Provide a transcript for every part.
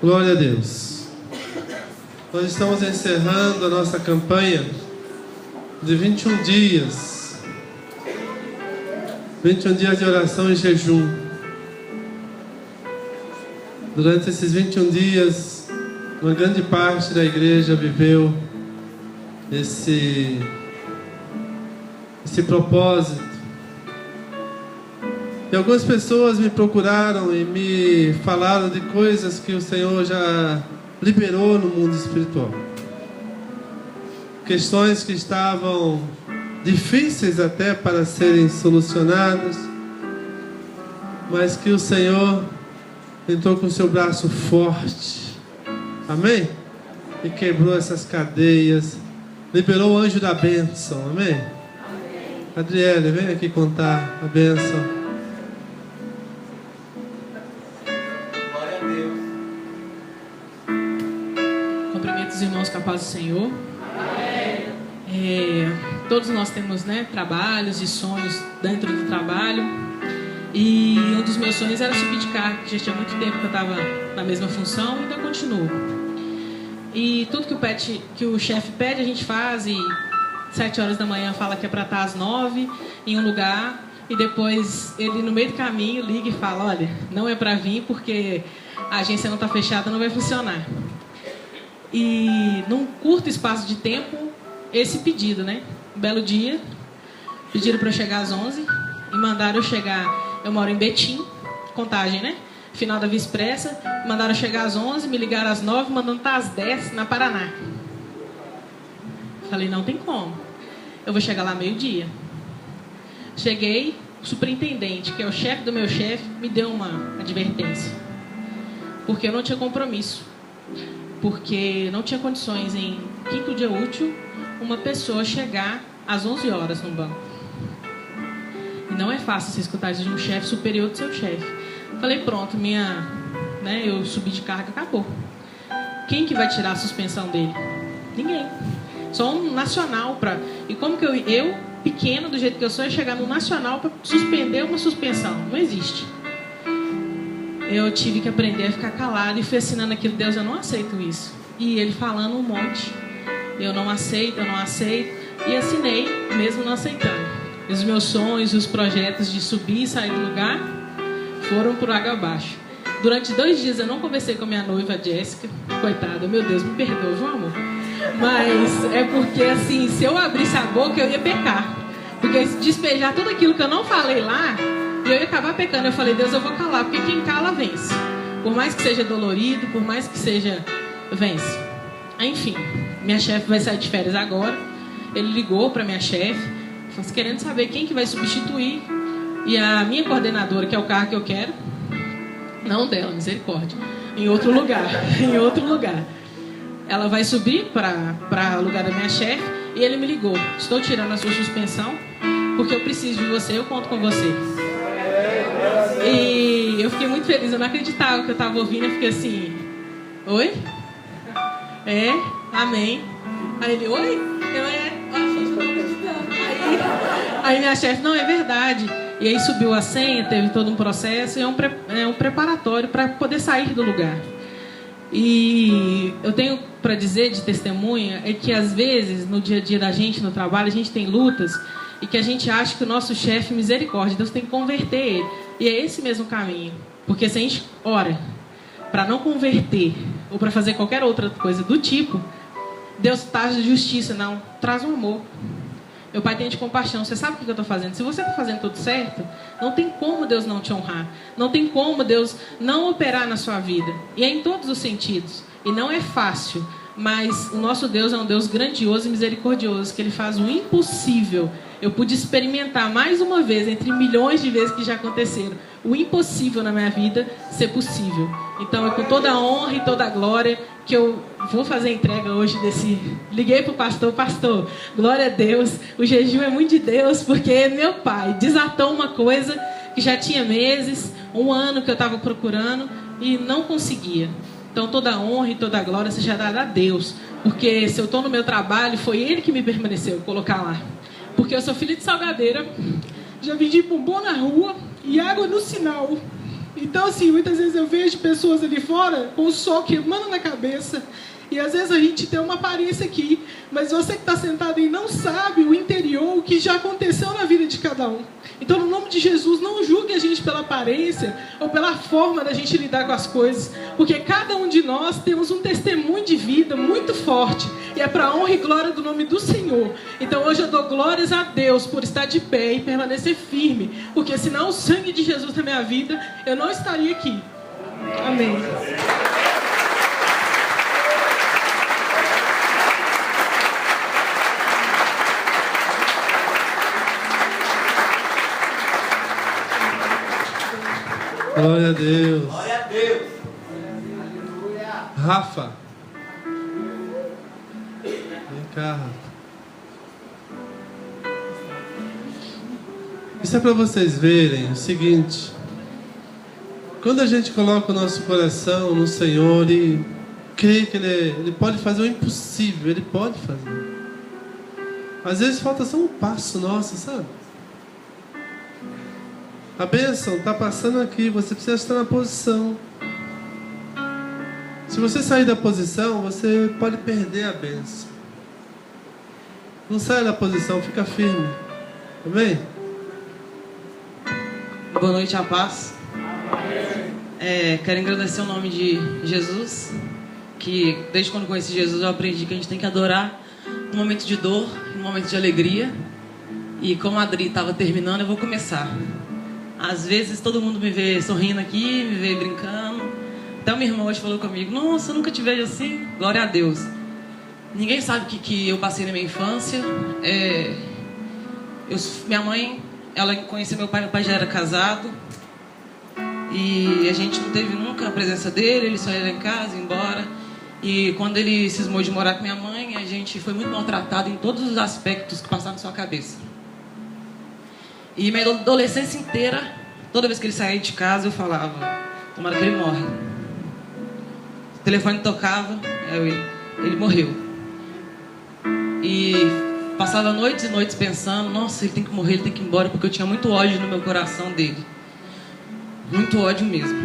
Glória a Deus. Nós estamos encerrando a nossa campanha de 21 dias. 21 dias de oração e jejum. Durante esses 21 dias, uma grande parte da igreja viveu esse propósito. E algumas pessoas me procuraram e me falaram de coisas que o Senhor já liberou no mundo espiritual. Questões que estavam difíceis até para serem solucionadas, mas que o Senhor entrou com o seu braço forte, amém? E quebrou essas cadeias, liberou o anjo da bênção, amém? Amém. Adriele, vem aqui contar a bênção. Glória a Deus. Cumprimento os irmãos com a paz do Senhor. Todos nós temos, trabalhos e sonhos dentro do trabalho. E um dos meus sonhos era subir de cargo, que já tinha muito tempo que eu estava na mesma função, então eu continuo. E tudo que o chefe pede, a gente faz, e 7 horas da manhã fala que é para estar às 9 em um lugar, e depois ele no meio do caminho liga e fala: olha, não é para vir porque a agência não está fechada, não vai funcionar. E num curto espaço de tempo, esse pedido, Um belo dia, pediram para eu chegar às 11 e mandaram eu chegar. Eu moro em Betim, Contagem, Final da Via Expressa. Mandaram eu chegar às 11, me ligaram às 9, mandando estar às 10 na Paraná. Falei, não tem como. Eu vou chegar lá meio-dia. Cheguei, o superintendente, que é o chefe do meu chefe, me deu uma advertência. Porque eu não tinha compromisso. Porque não tinha condições em quinto dia útil uma pessoa chegar às 11 horas no banco. E não é fácil você escutar isso de um chefe superior do seu chefe. Falei, pronto, eu subi de carga, acabou. Quem que vai tirar a suspensão dele? Ninguém. Só um nacional para. E como que eu, pequeno do jeito que eu sou, ia chegar no nacional para suspender uma suspensão? Não existe. Eu tive que aprender a ficar calado e fui assinando aquilo. Deus, eu não aceito isso. E ele falando um monte. Eu não aceito. E assinei, mesmo não aceitando. Os meus sonhos, os projetos de subir e sair do lugar foram por água abaixo. Durante 2 dias eu não conversei com minha noiva, Jéssica. Coitada, meu Deus, me perdoa, viu, amor? Mas é porque, assim, se eu abrisse a boca, eu ia pecar. Porque se despejar tudo aquilo que eu não falei lá, eu ia acabar pecando. Eu falei, Deus, eu vou calar, porque quem cala, vence. Por mais que seja dolorido, por mais que seja, vence. Enfim, minha chefe vai sair de férias agora. Ele ligou para minha chefe, querendo saber quem que vai substituir. E a minha coordenadora, que é o cargo que eu quero, não dela, misericórdia, em outro lugar. Ela vai subir para o lugar da minha chefe. E ele me ligou: estou tirando a sua suspensão porque eu preciso de você, eu conto com você. E eu fiquei muito feliz, eu não acreditava que eu estava ouvindo. Eu fiquei assim: oi? É? Amém. Aí ele: oi? Eu não tô acreditando. Aí minha chefe: não, é verdade. E aí subiu a senha, teve todo um processo. E é um preparatório para poder sair do lugar. E eu tenho para dizer de testemunha é que às vezes no dia a dia da gente, no trabalho, a gente tem lutas e que a gente acha que o nosso chefe, misericórdia, Deus tem que converter ele. E é esse mesmo caminho. Porque se a gente ora para não converter ou para fazer qualquer outra coisa do tipo, Deus traz justiça, não, traz um amor. Meu pai tem de compaixão. Você sabe o que eu estou fazendo? Se você está fazendo tudo certo, não tem como Deus não te honrar. Não tem como Deus não operar na sua vida. E é em todos os sentidos. E não é fácil. Mas o nosso Deus é um Deus grandioso e misericordioso, que Ele faz o impossível. Eu pude experimentar mais uma vez, entre milhões de vezes que já aconteceram, o impossível na minha vida ser possível. Então é com toda a honra e toda a glória que eu vou fazer a entrega hoje desse... Liguei para o pastor, glória a Deus, o jejum é muito de Deus, porque meu pai desatou uma coisa que já tinha meses, 1 ano que eu estava procurando e não conseguia. Então toda a honra e toda a glória seja dada a Deus, porque se eu estou no meu trabalho, foi Ele que me permaneceu colocar lá. Porque eu sou filha de salgadeira, já vendi bombom na rua e água no sinal. Então, assim, muitas vezes eu vejo pessoas ali fora com o sol queimando na cabeça. E às vezes a gente tem uma aparência aqui, mas você que está sentado aí não sabe o interior, o que já aconteceu na vida de cada um. Então, no nome de Jesus, não julgue a gente pela aparência ou pela forma da gente lidar com as coisas, porque cada um de nós temos um testemunho de vida muito forte, e é para a honra e glória do nome do Senhor. Então, hoje eu dou glórias a Deus por estar de pé e permanecer firme, porque senão o sangue de Jesus na minha vida, eu não estaria aqui. Amém. Glória a Deus. Glória a Deus. Rafa. Vem cá, Rafa. Isso é para vocês verem o seguinte. Quando a gente coloca o nosso coração no Senhor e crê que Ele pode fazer o impossível, Ele pode fazer. Às vezes falta só um passo nosso, sabe? A bênção está passando aqui, você precisa estar na posição. Se você sair da posição, você pode perder a bênção. Não saia da posição, fica firme. Amém? Boa noite, a paz. Quero agradecer o nome de Jesus, que desde quando conheci Jesus eu aprendi que a gente tem que adorar no momento de dor, no momento de alegria. E como a Adri estava terminando, eu vou começar. Às vezes todo mundo me vê sorrindo aqui, me vê brincando. Até uma irmã hoje falou comigo: nossa, eu nunca te vejo assim. Glória a Deus. Ninguém sabe o que eu passei na minha infância. Minha mãe, ela conhecia meu pai já era casado. E a gente não teve nunca a presença dele, ele só ia lá em casa, ia embora. E quando ele cismou de morar com minha mãe, a gente foi muito maltratado em todos os aspectos que passaram na sua cabeça. E minha adolescência inteira, toda vez que ele saía de casa, eu falava: tomara que ele morre. O telefone tocava, ele morreu. E passava noites e noites pensando: nossa, ele tem que morrer, ele tem que ir embora, porque eu tinha muito ódio no meu coração dele. Muito ódio mesmo.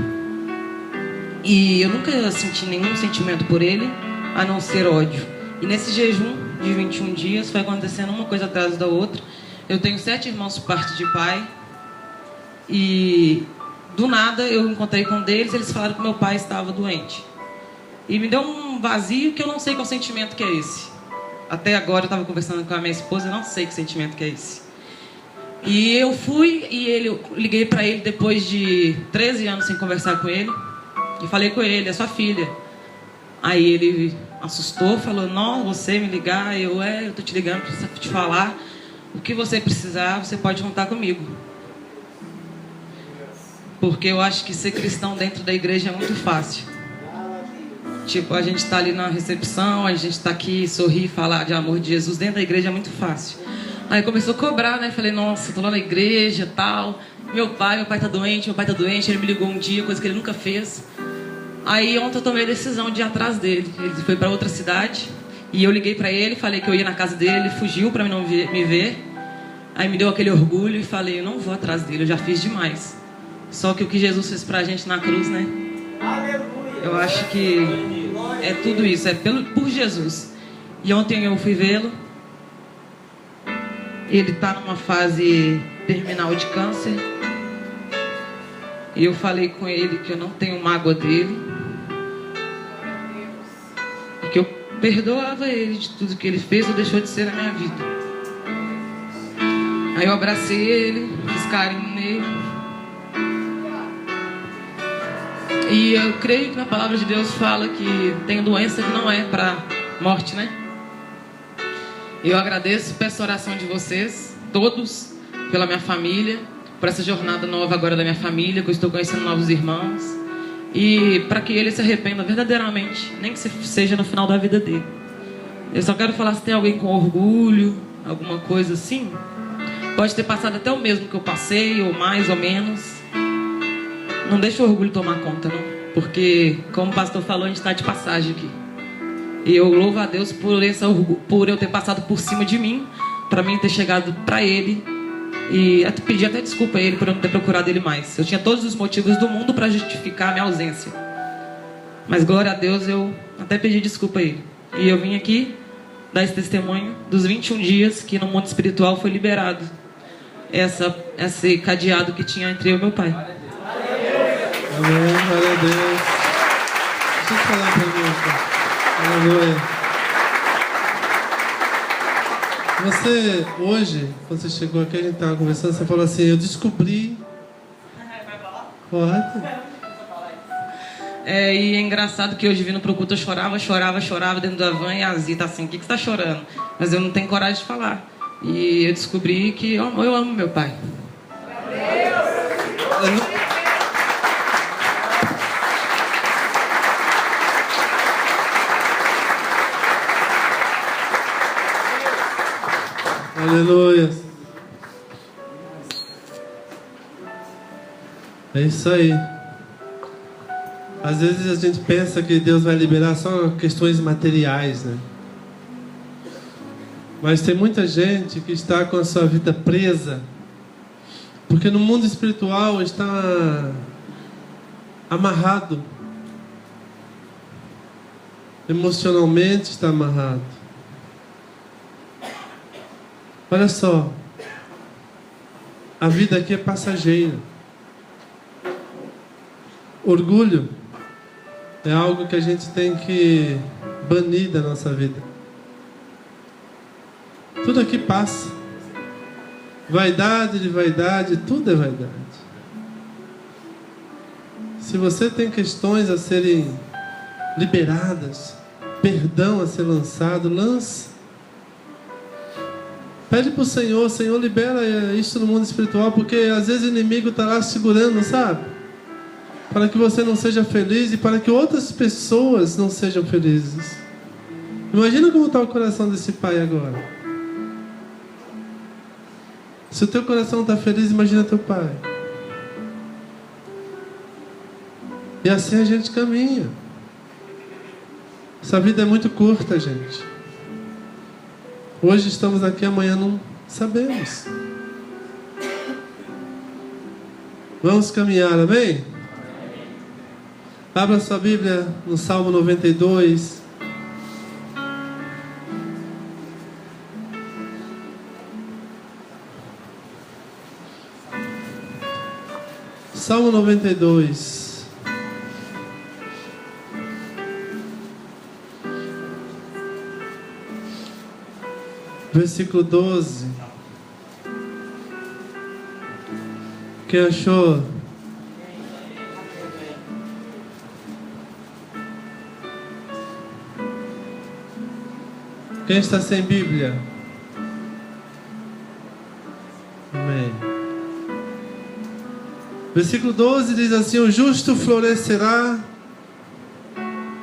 E eu nunca senti nenhum sentimento por ele, a não ser ódio. E nesse jejum de 21 dias, foi acontecendo uma coisa atrás da outra. Eu tenho 7 irmãos por parte de pai. E do nada eu encontrei com um deles. Eles falaram que meu pai estava doente. E me deu um vazio que eu não sei qual sentimento que é esse. Até agora eu estava conversando com a minha esposa. Eu não sei que sentimento que é esse. E eu fui e liguei para ele depois de 13 anos sem conversar com ele. E falei com ele: é sua filha. Aí ele assustou, falou: não, você me ligar? Eu tô te ligando para te falar. O que você precisar, você pode contar comigo. Porque eu acho que ser cristão dentro da igreja é muito fácil. Tipo, a gente está ali na recepção, a gente está aqui, sorrir, falar de amor de Jesus dentro da igreja é muito fácil. Aí começou a cobrar, né? Falei: nossa, tô lá na igreja, tal. Meu pai tá doente, Ele me ligou um dia, coisa que ele nunca fez. Aí ontem eu tomei a decisão de ir atrás dele. Ele foi para outra cidade. E eu liguei para ele, falei que eu ia na casa dele, ele fugiu para não me ver. Aí me deu aquele orgulho e falei: eu não vou atrás dele, eu já fiz demais. Só que o que Jesus fez pra gente na cruz, né? Eu acho que é tudo isso, é por Jesus. E ontem eu fui vê-lo. Ele tá numa fase terminal de câncer. E eu falei com ele que eu não tenho mágoa dele. E que eu perdoava ele de tudo que ele fez ou deixou de ser na minha vida. Aí eu abracei ele, fiz carinho nele. E eu creio que na palavra de Deus fala que tem doença que não é para morte, né? Eu agradeço, peço a oração de vocês, todos, pela minha família, por essa jornada nova agora da minha família, que eu estou conhecendo novos irmãos. E para que ele se arrependa verdadeiramente, nem que seja no final da vida dele. Eu só quero falar, se tem alguém com orgulho, alguma coisa assim, pode ter passado até o mesmo que eu passei, ou mais ou menos. Não deixa o orgulho tomar conta, não. Porque, como o pastor falou, a gente está de passagem aqui. E eu louvo a Deus por eu ter passado por cima de mim, para mim ter chegado para ele E pedi até desculpa a ele por eu não ter procurado ele mais. Eu tinha todos os motivos do mundo para justificar a minha ausência. Mas glória a Deus, eu até pedi desculpa a ele. E eu vim aqui dar esse testemunho dos 21 dias que no mundo espiritual foi liberado esse cadeado que tinha entre eu e meu pai. Amém, glória a Deus. Deixa eu falar para mim, aleluia. Você, hoje, quando você chegou aqui, a gente estava conversando, você falou assim, eu descobri... Pode? E é engraçado que hoje vindo pro culto eu chorava dentro da van, e a Zita assim, o que você tá chorando? Mas eu não tenho coragem de falar. E eu descobri que eu amo meu pai. Aleluia. É isso aí. Às vezes a gente pensa que Deus vai liberar só questões materiais, né? Mas tem muita gente que está com a sua vida presa, porque no mundo espiritual está amarrado, emocionalmente está amarrado. Olha só, a vida aqui é passageira. Orgulho é algo que a gente tem que banir da nossa vida. Tudo aqui passa. Vaidade de vaidade, tudo é vaidade. Se você tem questões a serem liberadas, perdão a ser lançado, lance. Pede para o Senhor, libera isso no mundo espiritual, porque às vezes o inimigo está lá segurando, sabe? Para que você não seja feliz e para que outras pessoas não sejam felizes. Imagina como está o coração desse pai agora. Se o teu coração está feliz, imagina teu pai. E assim a gente caminha. Essa vida é muito curta, gente. Hoje estamos aqui, amanhã não sabemos. Vamos caminhar, amém? Abra sua Bíblia no Salmo 92. Salmo 92. Versículo 12. Quem achou? Quem está sem Bíblia? Amém. Versículo 12 diz assim: o justo florescerá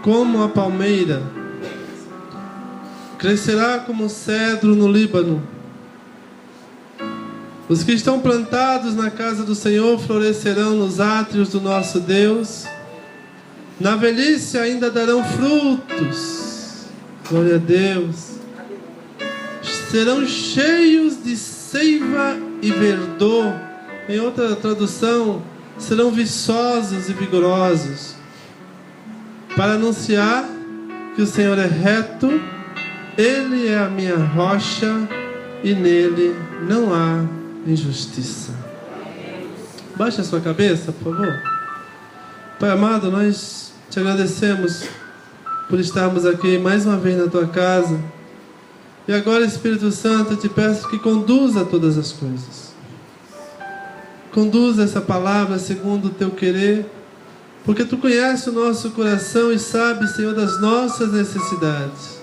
como a palmeira, crescerá como o cedro no Líbano. Os que estão plantados na casa do Senhor florescerão nos átrios do nosso Deus. Na velhice ainda darão frutos. Glória a Deus. Serão cheios de seiva e verdor. Em outra tradução, serão viçosos e vigorosos, para anunciar que o Senhor é reto. Ele é a minha rocha e nele não há injustiça. Baixe a sua cabeça, por favor. Pai amado, nós te agradecemos por estarmos aqui mais uma vez na tua casa. E agora, Espírito Santo, eu te peço que conduza todas as coisas. Conduza essa palavra segundo o teu querer, porque tu conheces o nosso coração e sabes, Senhor, das nossas necessidades.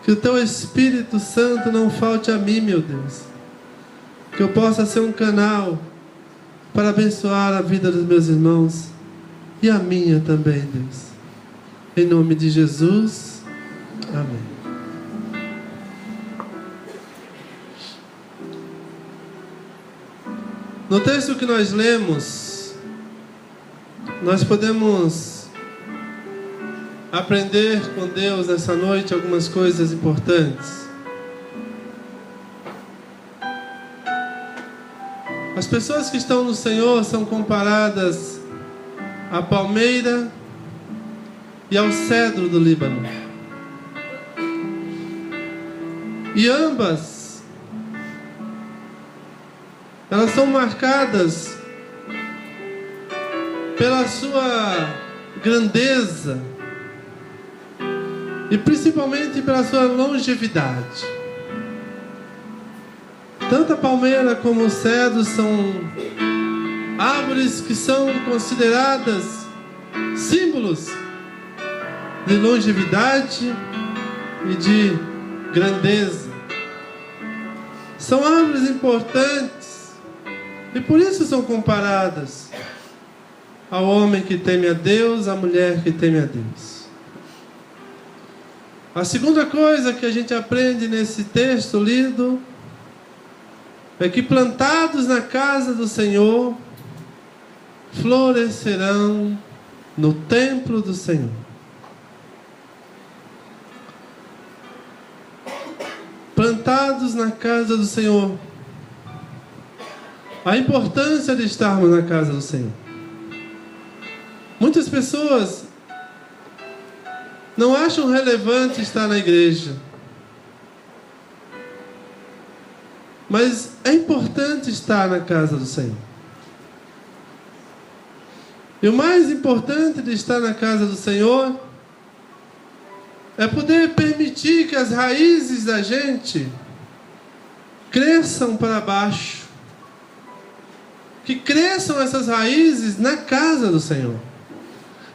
Que o teu Espírito Santo não falte a mim, meu Deus. Que eu possa ser um canal para abençoar a vida dos meus irmãos e a minha também, Deus. Em nome de Jesus. Amém. No texto que nós lemos, nós podemos aprender com Deus nessa noite algumas coisas importantes. As pessoas que estão no Senhor são comparadas à palmeira e ao cedro do Líbano. E ambas, elas são marcadas pela sua grandeza e principalmente pela sua longevidade. Tanto a palmeira como o cedro são árvores que são consideradas símbolos de longevidade e de grandeza. São árvores importantes e por isso são comparadas ao homem que teme a Deus, à mulher que teme a Deus. A segunda coisa que a gente aprende nesse texto lido é que plantados na casa do Senhor, florescerão no templo do Senhor. Plantados na casa do Senhor. A importância de estarmos na casa do Senhor. Muitas pessoas não acham relevante estar na igreja. Mas é importante estar na casa do Senhor. E o mais importante de estar na casa do Senhor é poder permitir que as raízes da gente cresçam para baixo. Que cresçam essas raízes na casa do Senhor.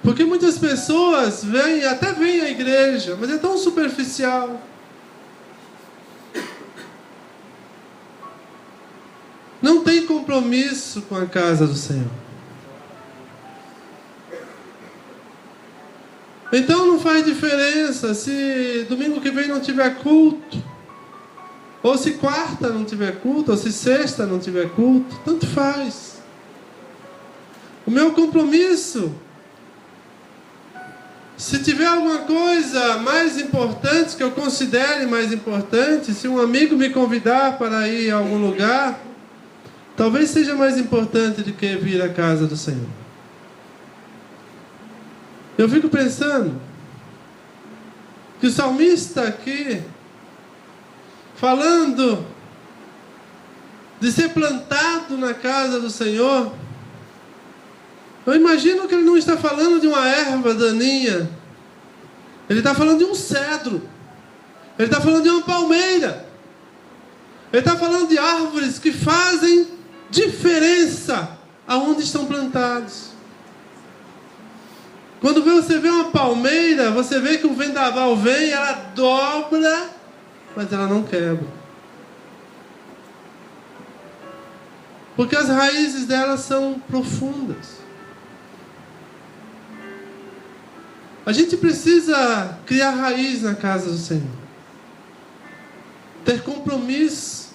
Porque muitas pessoas até vêm à igreja, mas é tão superficial. Não tem compromisso com a casa do Senhor. Então não faz diferença se domingo que vem não tiver culto, ou se quarta não tiver culto, ou se sexta não tiver culto, tanto faz. O meu compromisso, se tiver alguma coisa mais importante, que eu considere mais importante, se um amigo me convidar para ir a algum lugar, talvez seja mais importante do que vir à casa do Senhor. Eu fico pensando que o salmista aqui, falando de ser plantado na casa do Senhor, eu imagino que ele não está falando de uma erva daninha. Ele está falando de um cedro. Ele está falando de uma palmeira. Ele está falando de árvores que fazem diferença aonde estão plantados. Quando você vê uma palmeira, você vê que o vendaval vem, ela dobra, mas ela não quebra. Porque as raízes dela são profundas. A gente precisa criar raiz na casa do Senhor. Ter compromisso.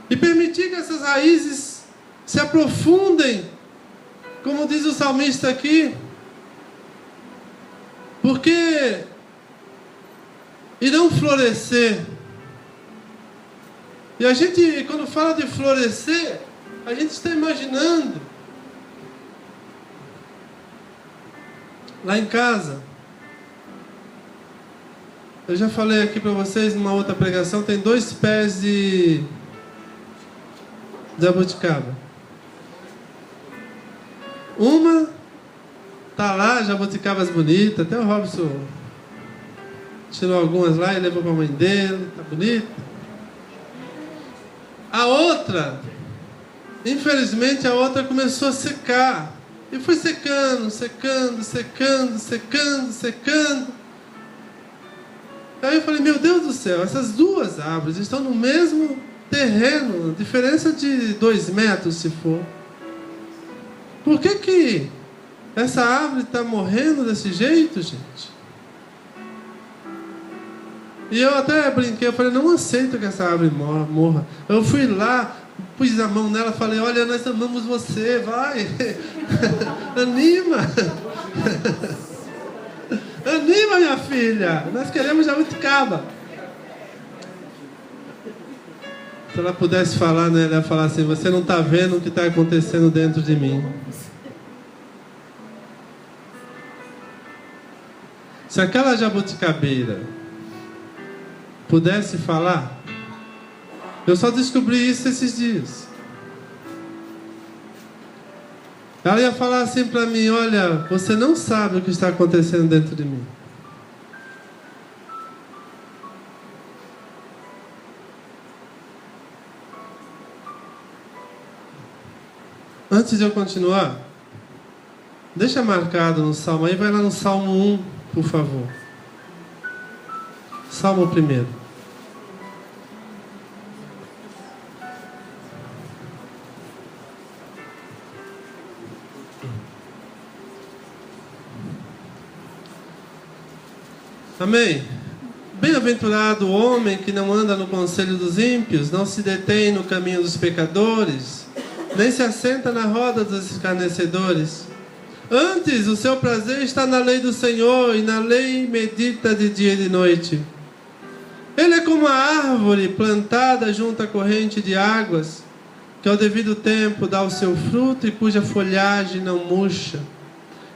E permitir que essas raízes se aprofundem, como diz o salmista aqui, porque irão florescer. E a gente, quando fala de florescer, a gente está imaginando lá em casa. Eu já falei aqui para vocês numa outra pregação, tem 2 pés de jabuticaba. Uma tá lá, jabuticabas bonitas, até o Robson tirou algumas lá e levou para a mãe dele, tá bonita. A outra, infelizmente a outra começou a secar. E foi secando, secando, secando, secando, secando. Aí eu falei, meu Deus do céu, essas 2 árvores estão no mesmo terreno, diferença de 2 metros se for. Por que essa árvore está morrendo desse jeito, gente? E eu até brinquei, eu falei, não aceito que essa árvore morra. Eu fui lá, pus a mão nela, falei, olha, nós amamos você, vai. Anima. Anima, minha filha. Nós queremos jabuticaba. Se ela pudesse falar, né, ela ia falar assim: você não está vendo o que está acontecendo dentro de mim. Se aquela jabuticabeira pudesse falar, eu só descobri isso esses dias. Ela ia falar assim para mim: olha, você não sabe o que está acontecendo dentro de mim. Antes de eu continuar, deixa marcado no Salmo aí, vai lá no Salmo 1, por favor. Salmo 1. Amém? Bem-aventurado o homem que não anda no conselho dos ímpios, não se detém no caminho dos pecadores, nem se assenta na roda dos escarnecedores. Antes, o seu prazer está na lei do Senhor, e na lei medita de dia e de noite. Ele é como a árvore plantada junto à corrente de águas, que ao devido tempo dá o seu fruto e cuja folhagem não murcha.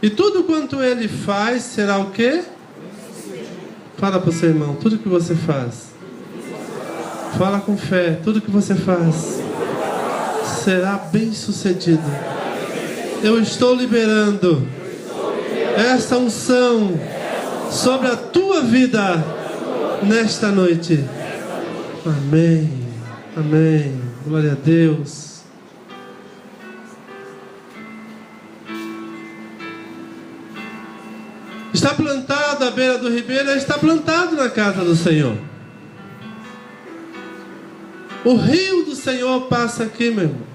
E tudo quanto ele faz será o quê? Fala para o seu irmão: tudo que você faz. Fala com fé: tudo que você faz será bem sucedido. Eu estou liberando esta unção sobre a tua vida nesta noite. Amém. Amém. Glória a Deus. Está plantado à beira do ribeiro, está plantado na casa do Senhor. O rio do Senhor passa aqui, meu irmão.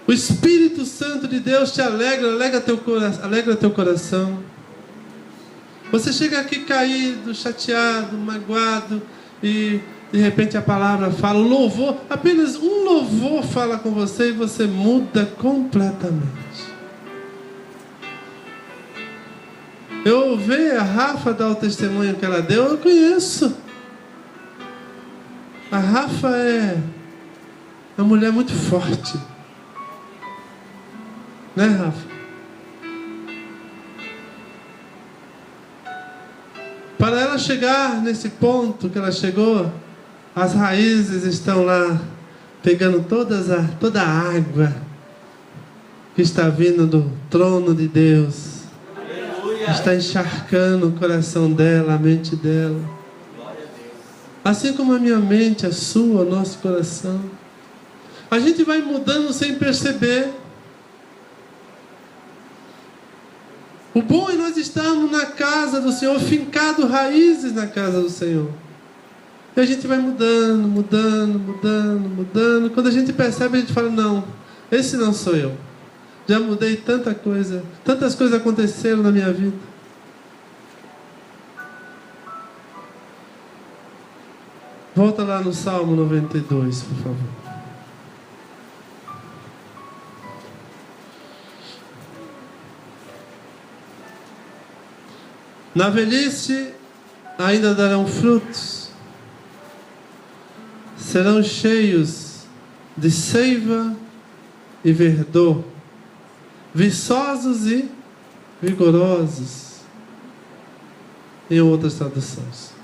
O Espírito Santo de Deus te alegra teu coração. Você chega aqui caído, chateado, magoado, e de repente a palavra fala, o louvor, apenas um louvor fala com você e você muda completamente. Eu ouvi a Rafa dar o testemunho que ela deu, eu conheço. A Rafa é uma mulher muito forte. Né, Rafa? Para ela chegar nesse ponto que ela chegou, as raízes estão lá pegando toda a água que está vindo do trono de Deus. Aleluia. Está encharcando o coração dela, a mente dela. Assim como a minha mente, a sua, o nosso coração. A gente vai mudando sem perceber. O bom é nós estarmos na casa do Senhor, fincado raízes na casa do Senhor. E a gente vai mudando. Quando a gente percebe, a gente fala, não, esse não sou eu. Já mudei tanta coisa, tantas coisas aconteceram na minha vida. Volta lá no Salmo 92, por favor. Na velhice ainda darão frutos, serão cheios de seiva e verdor, viçosos e vigorosos, em outras traduções.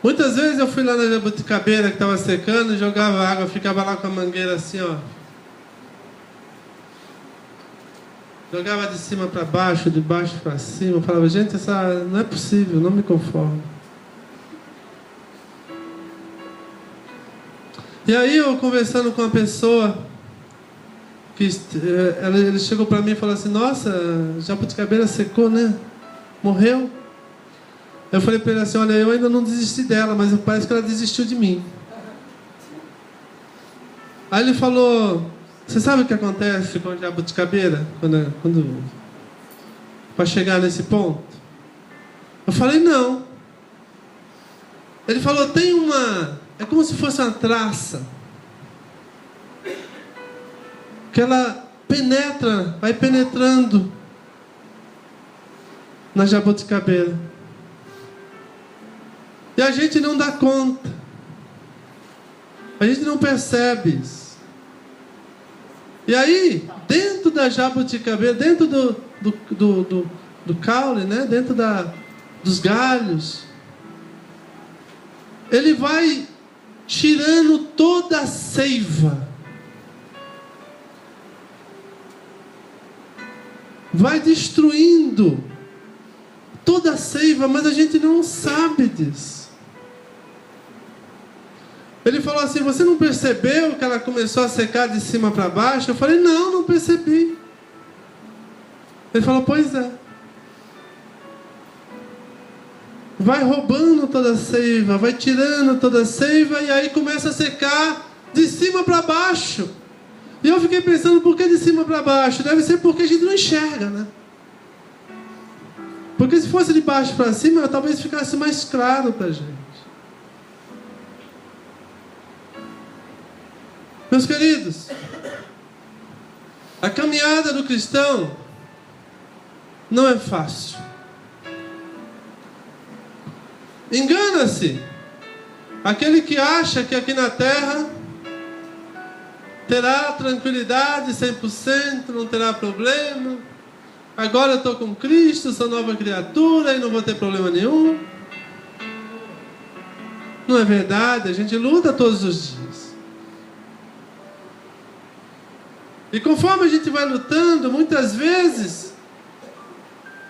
Muitas vezes eu fui lá na jabuticabeira que estava secando, jogava água, ficava lá com a mangueira assim, ó. Jogava de cima para baixo, de baixo para cima. Eu falava, gente, essa não é possível, não me conformo. E aí eu conversando com uma pessoa, ele chegou para mim e falou assim, nossa, a jabuticabeira secou, né? Morreu. Eu falei para ele assim, olha, eu ainda não desisti dela, mas parece que ela desistiu de mim. Aí ele falou, você sabe o que acontece com a jabuticabeira? Para chegar nesse ponto? Eu falei, não. Ele falou, é como se fosse uma traça. Que ela vai penetrando na jabuticabeira. E a gente não dá conta. A gente não percebe isso. E aí, dentro da jabuticabeira, dentro do caule, né? Dentro dos galhos, ele vai tirando toda a seiva. Vai destruindo toda a seiva, mas a gente não sabe disso. Ele falou assim: você não percebeu que ela começou a secar de cima para baixo? Eu falei: não percebi. Ele falou: pois é. Vai roubando toda a seiva, vai tirando toda a seiva, e aí começa a secar de cima para baixo. E eu fiquei pensando, por que de cima para baixo? Deve ser porque a gente não enxerga, né? Porque se fosse de baixo para cima, talvez ficasse mais claro para a gente. Meus queridos, a caminhada do cristão não é fácil. Engana-se aquele que acha que aqui na terra terá tranquilidade 100%, não terá problema. Agora eu estou com Cristo, sou nova criatura e não vou ter problema nenhum. Não é verdade, a gente luta todos os dias. E conforme a gente vai lutando, muitas vezes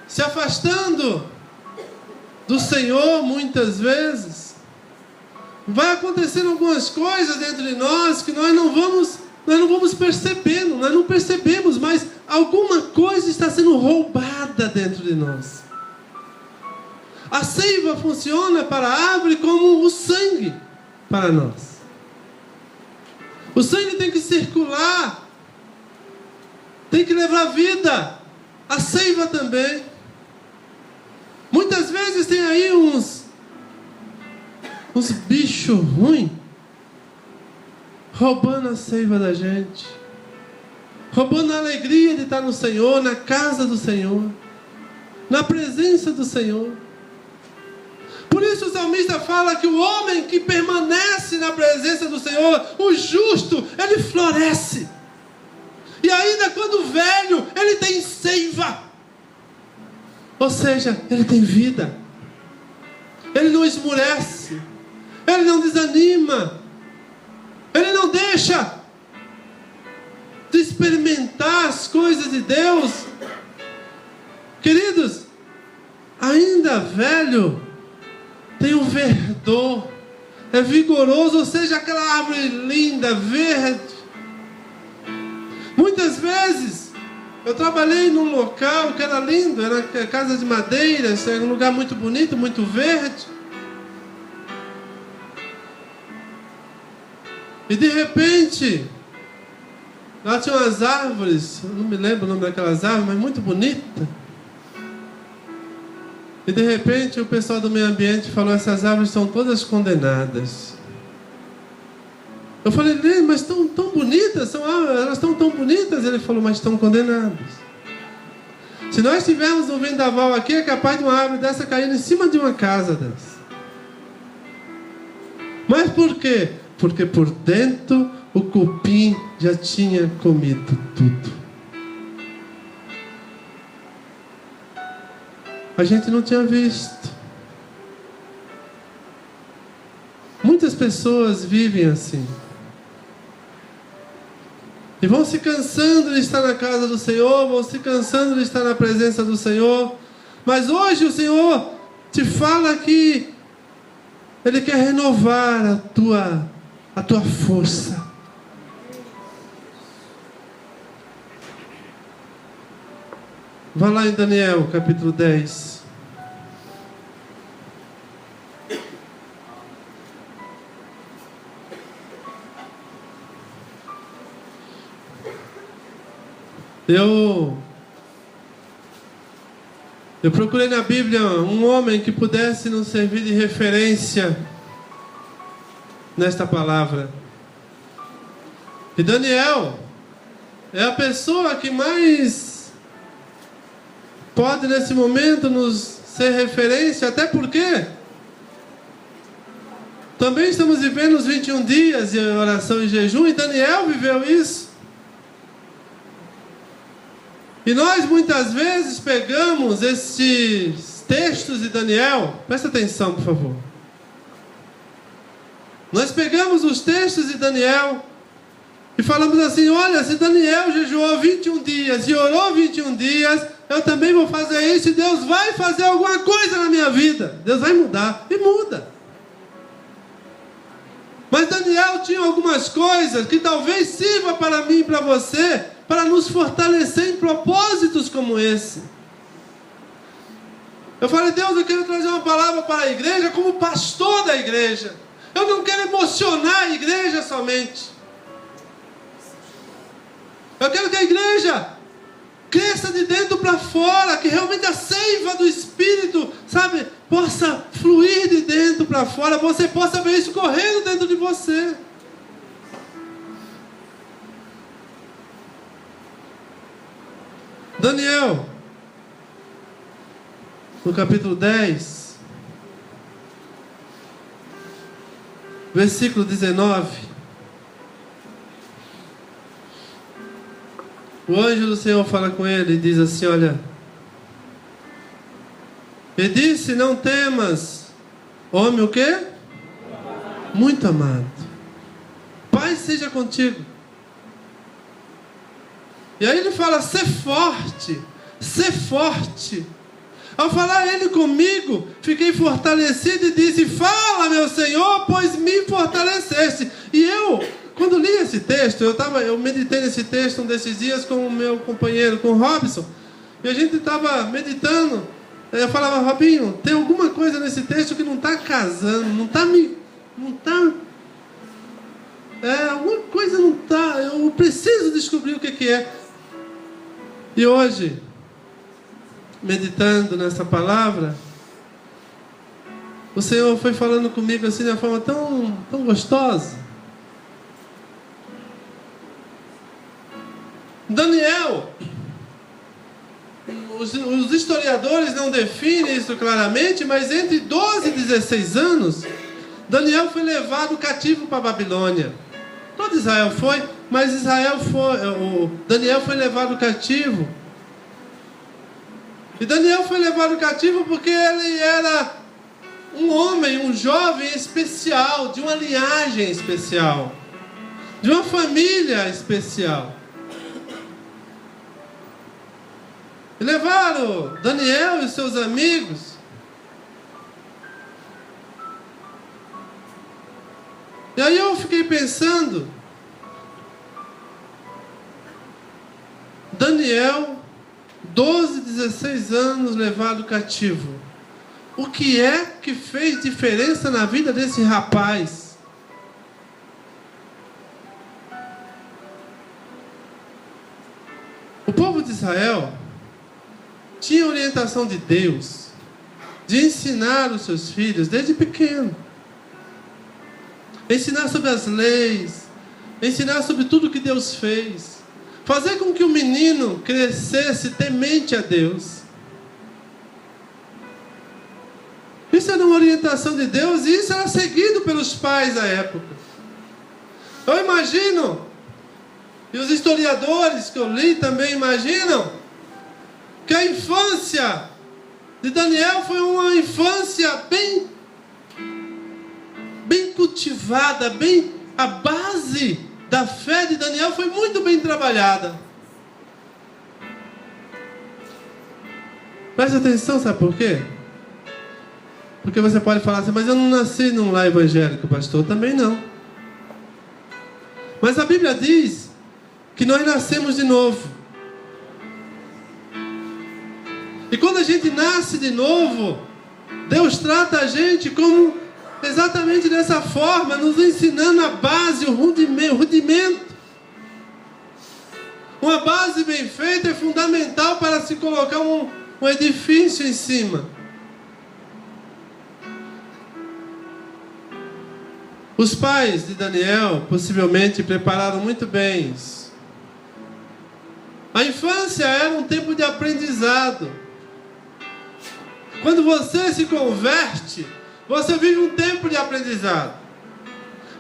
se afastando do Senhor, muitas vezes vai acontecendo algumas coisas dentro de nós que nós não vamos percebendo, nós não percebemos, mas alguma coisa está sendo roubada dentro de nós. A seiva funciona para a árvore como o sangue para nós. O sangue tem que circular, tem que levar vida. A seiva também. Muitas vezes tem aí uns bichos ruins roubando a seiva da gente, roubando a alegria de estar no Senhor, na casa do Senhor, na presença do Senhor. Por isso o salmista fala que o homem que permanece na presença do Senhor, o justo, ele floresce. E ainda quando velho, ele tem seiva. Ou seja, ele tem vida. Ele não esmurece. Ele não desanima. Ele não deixa de experimentar as coisas de Deus. Queridos, ainda velho, tem um verdor. É vigoroso, ou seja, aquela árvore linda, verde. Muitas vezes eu trabalhei num local que era lindo, era casa de madeira, era um lugar muito bonito, muito verde. E de repente, lá tinha umas árvores, eu não me lembro o nome daquelas árvores, mas muito bonita. E de repente o pessoal do meio ambiente falou: essas árvores são todas condenadas. Eu falei: mas estão tão bonitas, elas estão tão bonitas. Ele falou: mas estão condenadas. Se nós tivermos um vendaval aqui, é capaz de uma árvore dessa cair em cima de uma casa dessa. Mas por quê? Porque por dentro o cupim já tinha comido tudo. A gente não tinha visto. Muitas pessoas vivem assim. E vão se cansando de estar na casa do Senhor, vão se cansando de estar na presença do Senhor. Mas hoje o Senhor te fala que Ele quer renovar a tua força. Vá lá em Daniel, capítulo 10. Eu procurei na Bíblia um homem que pudesse nos servir de referência nesta palavra. E Daniel é a pessoa que mais pode nesse momento nos ser referência, até porque também estamos vivendo os 21 dias de oração e jejum, e Daniel viveu isso. E nós muitas vezes pegamos estes textos de Daniel, presta atenção por favor. Nós pegamos os textos de Daniel e falamos assim: olha, se Daniel jejuou 21 dias e orou 21 dias, eu também vou fazer isso e Deus vai fazer alguma coisa na minha vida. Deus vai mudar. E muda. Mas Daniel tinha algumas coisas que talvez sirva para mim e para você, para nos fortalecer em propósitos como esse. Eu falei: Deus, eu quero trazer uma palavra para a igreja como pastor da igreja. Eu não quero emocionar a igreja somente. Eu quero que a igreja cresça de dentro para fora, que realmente a seiva do Espírito, sabe, possa fluir de dentro para fora, você possa ver isso correndo dentro de você. Daniel, no capítulo 10, versículo 19. O anjo do Senhor fala com ele e diz assim: olha, ele disse: não temas, homem o quê? Muito amado, paz seja contigo. E aí ele fala: ser forte, ser forte. Ao falar ele comigo, fiquei fortalecido e disse: fala, meu Senhor, pois me fortaleceste. E eu, quando li esse texto, eu meditei nesse texto um desses dias com o meu companheiro, com o Robson, e a gente estava meditando. Eu falava: Robinho, tem alguma coisa nesse texto que não está casando, alguma coisa não está, eu preciso descobrir o que é. E hoje, meditando nessa palavra, o Senhor foi falando comigo assim de uma forma tão gostosa. Daniel, os historiadores não definem isso claramente, mas entre 12 e 16 anos, Daniel foi levado cativo para a Babilônia. Todo Israel foi, mas Daniel foi levado cativo. E Daniel foi levado cativo porque ele era um homem, um jovem especial, de uma linhagem especial, de uma família especial. E levaram Daniel e seus amigos. E aí eu fiquei pensando, Daniel, 12, 16 anos levado cativo. O que é que fez diferença na vida desse rapaz? O povo de Israel tinha orientação de Deus, de ensinar os seus filhos desde pequeno. Ensinar sobre as leis, ensinar sobre tudo que Deus fez. Fazer com que o menino crescesse temente a Deus. Isso era uma orientação de Deus e isso era seguido pelos pais da época. Eu imagino, e os historiadores que eu li também imaginam, que a infância de Daniel foi uma infância bem cultivada, a base da fé de Daniel foi muito bem trabalhada. Preste atenção, sabe por quê? Porque você pode falar assim: mas eu não nasci num lar evangélico, pastor. Também não. Mas a Bíblia diz que nós nascemos de novo. E quando a gente nasce de novo, Deus trata a gente como exatamente dessa forma, nos ensinando a base, o rudimento. Uma base bem feita é fundamental para se colocar um edifício em cima. Os pais de Daniel possivelmente prepararam muito bem isso. A infância era um tempo de aprendizado. Quando você se converte, você vive um tempo de aprendizado.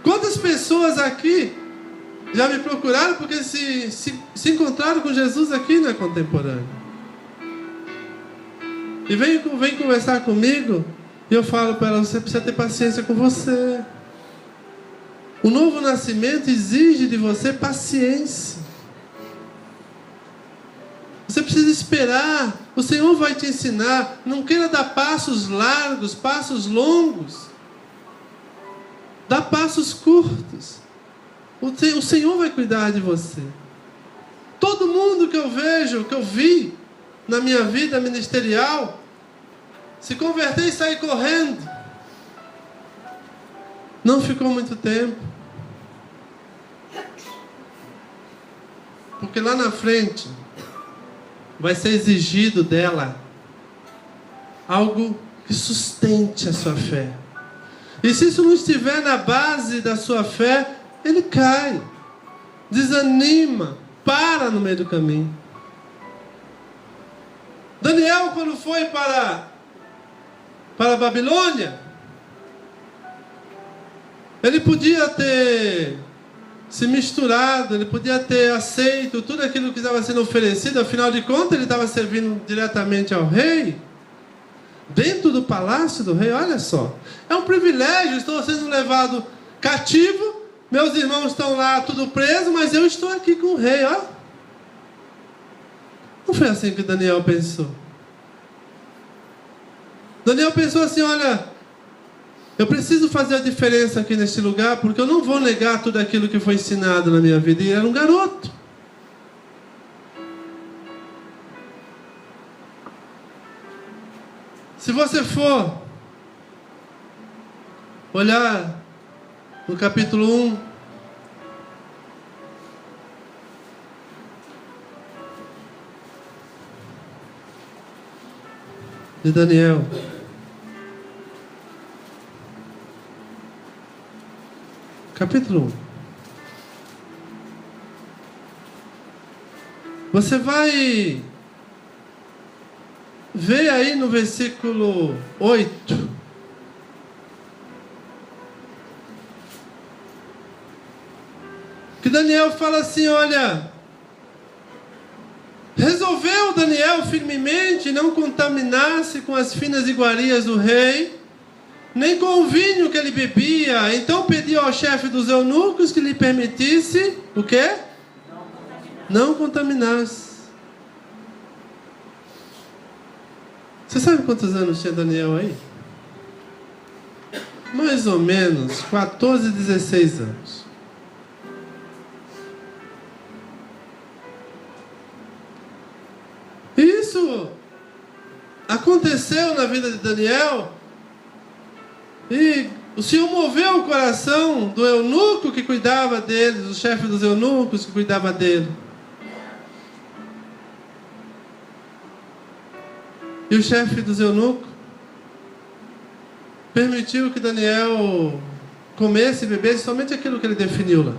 Quantas pessoas aqui já me procuraram porque se encontraram com Jesus aqui na Contemporânea? E vem conversar comigo, e eu falo para ela, você precisa ter paciência com você. O novo nascimento exige de você paciência. Você precisa esperar. O Senhor vai te ensinar. Não queira dar passos largos, passos longos. Dá passos curtos. O Senhor vai cuidar de você. Todo mundo que eu vejo, que eu vi na minha vida ministerial, se converter e sair correndo. Não ficou muito tempo. Porque lá na frente vai ser exigido dela algo que sustente a sua fé. E se isso não estiver na base da sua fé, ele cai, desanima, para no meio do caminho. Daniel, quando foi para a Babilônia, ele podia ter se misturado, ele podia ter aceito tudo aquilo que estava sendo oferecido. Afinal de contas, ele estava servindo diretamente ao rei, dentro do palácio do rei. Olha só, é um privilégio. Estou sendo levado cativo, meus irmãos estão lá tudo preso, mas eu estou aqui com o rei, ó. Não foi assim que Daniel pensou. Daniel pensou assim, olha, eu preciso fazer a diferença aqui neste lugar, porque eu não vou negar tudo aquilo que foi ensinado na minha vida. E era um garoto. Se você for olhar no capítulo 1, de Daniel, capítulo 1, você vai ver aí no versículo 8, que Daniel fala assim, olha, resolveu Daniel firmemente não contaminar-se com as finas iguarias do rei, nem com o vinho que ele bebia. Então pediu ao chefe dos eunucos que lhe permitisse, o quê? Não contaminar-se. Você sabe quantos anos tinha Daniel aí? Mais ou menos 14, 16 anos. Isso aconteceu na vida de Daniel, e o Senhor moveu o coração do eunuco que cuidava dele, do chefe dos eunucos que cuidava dele. E o chefe dos eunucos permitiu que Daniel comesse e bebesse somente aquilo que ele definiu lá.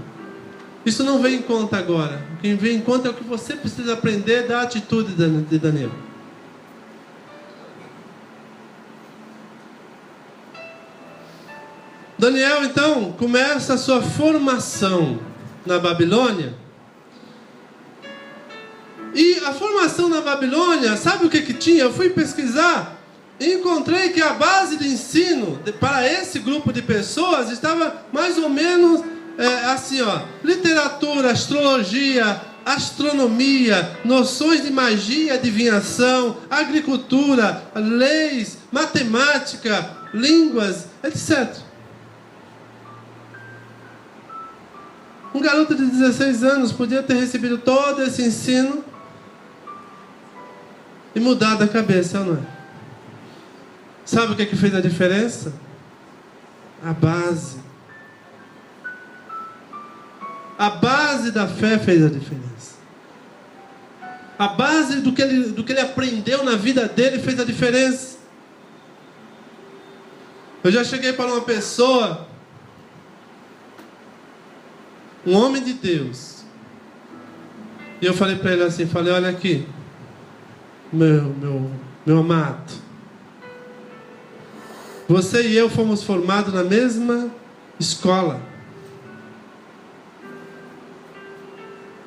Isso não vem em conta agora. O que vem em conta é o que você precisa aprender da atitude de Daniel. Daniel, então, começa a sua formação na Babilônia. E a formação na Babilônia, sabe o que tinha? Eu fui pesquisar e encontrei que a base de ensino para esse grupo de pessoas estava mais ou menos assim, ó, literatura, astrologia, astronomia, noções de magia e adivinhação, agricultura, leis, matemática, línguas, etc. Um garoto de 16 anos podia ter recebido todo esse ensino e mudado a cabeça, não é? Sabe o que fez a diferença? A base. A base da fé fez a diferença. A base do que ele aprendeu na vida dele fez a diferença. Eu já cheguei para uma pessoa, um homem de Deus, e eu falei para ele assim, olha aqui, meu amado, Você e eu fomos formados na mesma escola.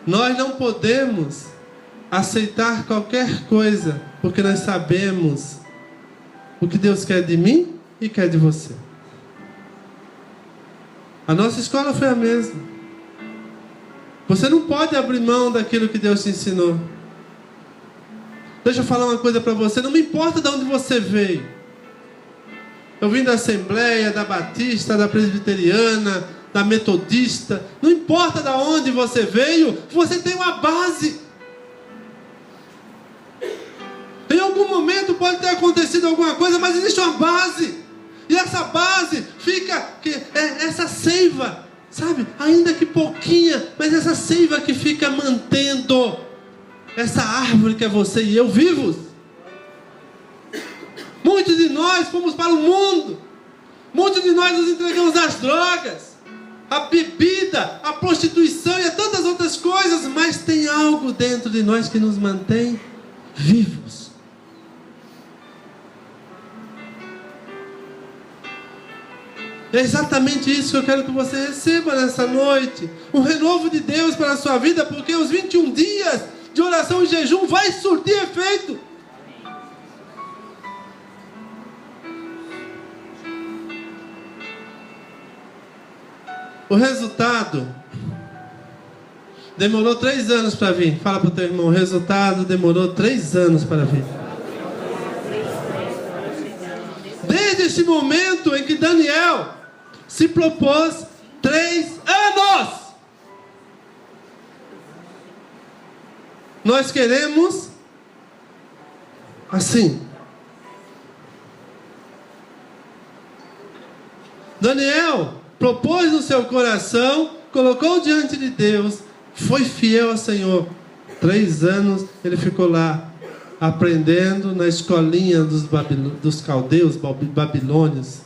Nós não podemos aceitar qualquer coisa, porque nós sabemos o que Deus quer de mim e quer de você. A nossa escola foi a mesma. Você não pode abrir mão daquilo que Deus te ensinou. Deixa eu falar uma coisa para você. Não me importa de onde você veio. Eu vim da Assembleia, da Batista, da Presbiteriana, da Metodista. Não importa de onde você veio, você tem uma base. Em algum momento pode ter acontecido alguma coisa, mas existe uma base. E essa base fica, essa seiva, sabe? Ainda que pouquinha, mas essa seiva que fica mantendo essa árvore que é você e eu vivos. Muitos de nós fomos para o mundo. Muitos de nós nos entregamos às drogas, à bebida, à prostituição e a tantas outras coisas. Mas tem algo dentro de nós que nos mantém vivos. É exatamente isso que eu quero que você receba nessa noite. Um renovo de Deus para a sua vida, porque os 21 dias de oração e jejum vai surtir efeito. O resultado demorou 3 anos para vir. Fala para o teu irmão, o resultado demorou 3 anos para vir. Desde esse momento em que Daniel se propôs 3 anos. Nós queremos assim. Daniel propôs no seu coração, colocou diante de Deus, foi fiel ao Senhor. 3 anos ele ficou lá, aprendendo na escolinha dos caldeus, babilônios.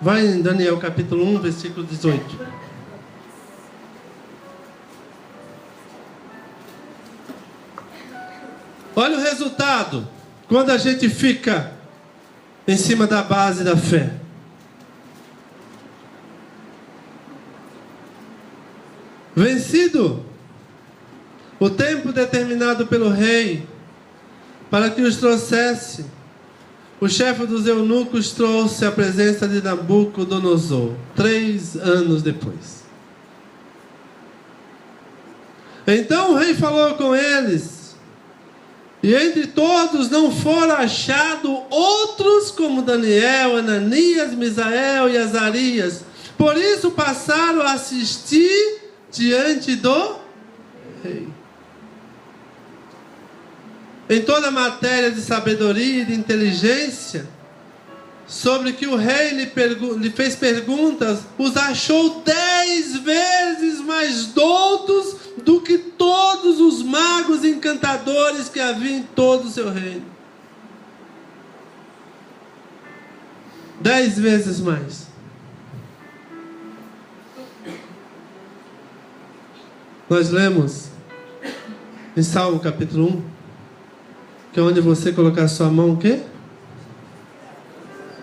Vai em Daniel capítulo 1, versículo 18. Olha o resultado quando a gente fica em cima da base da fé. Vencido o tempo determinado pelo rei para que os trouxesse, o chefe dos eunucos trouxe à presença de Nabucodonosor, 3 anos depois. Então o rei falou com eles, e entre todos não foram achados outros como Daniel, Ananias, Misael e Azarias. Por isso passaram a assistir diante do rei. Em toda a matéria de sabedoria e de inteligência, sobre que o rei lhe fez perguntas, os achou 10 vezes mais doutos do que todos os magos e encantadores que havia em todo o seu reino. 10 vezes mais. Nós lemos em Salmo capítulo 1, que é onde você colocar a sua mão, o quê?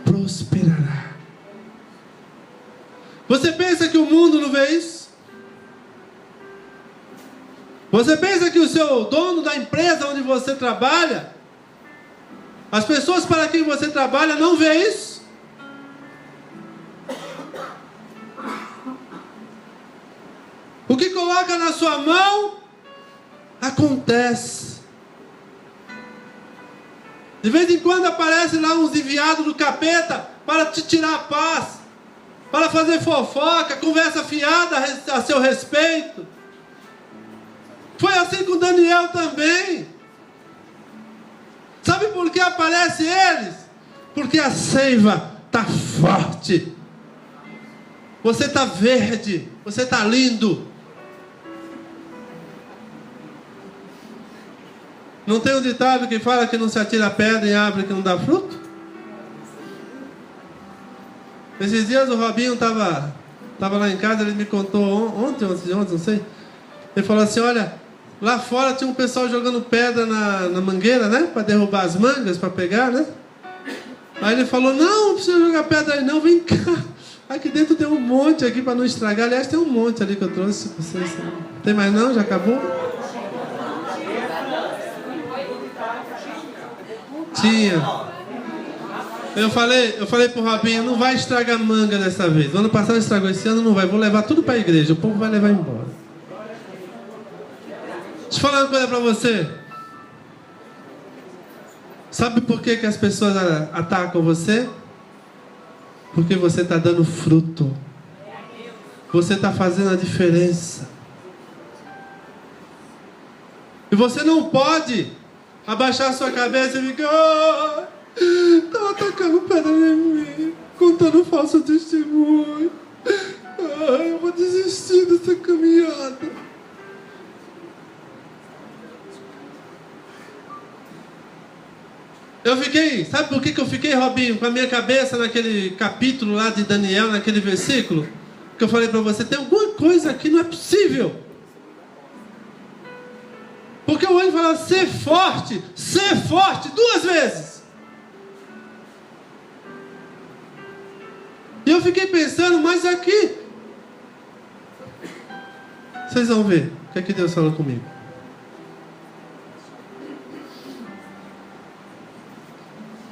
Prosperará. Você pensa que o mundo não vê isso? Você pensa que o seu dono da empresa onde você trabalha, as pessoas para quem você trabalha não vê isso? O que coloca na sua mão acontece. De vez em quando aparece lá uns enviados do capeta para te tirar a paz, para fazer fofoca, conversa fiada a seu respeito. Foi assim com Daniel também. Sabe por que aparecem eles? Porque a seiva está forte. Você está verde, você está lindo. Não tem um ditado que fala que não se atira pedra em árvore que não dá fruto? Esses dias o Robinho estava lá em casa, ele me contou ontem, não sei, Ele falou assim, olha, lá fora tinha um pessoal jogando pedra na mangueira, né? Para derrubar as mangas, para pegar, né? Aí ele falou, não precisa jogar pedra aí não, vem cá. Aqui dentro tem um monte aqui para não estragar. Aliás, tem um monte ali que eu trouxe. Vocês... Tem mais não? Já acabou? Tinha. Eu falei pro Robinho, não vai estragar manga dessa vez. O ano passado estragou, esse ano não vai. Vou levar tudo para a igreja. O povo vai levar embora. Deixa eu falar uma coisa para você. Sabe por que as pessoas atacam você? Porque você está dando fruto. Você está fazendo a diferença. E você não pode abaixar sua cabeça e ficar... Estão atacando pedra em mim, contando falso testemunho. Eu vou desistir dessa caminhada. Eu fiquei, sabe por que eu fiquei, Robinho, com a minha cabeça naquele capítulo lá de Daniel, naquele versículo? Que eu falei para você, tem alguma coisa aqui, não é possível. Porque o anjo fala, ser forte 2 vezes. E eu fiquei pensando, mas aqui, vocês vão ver o que é que Deus falou comigo.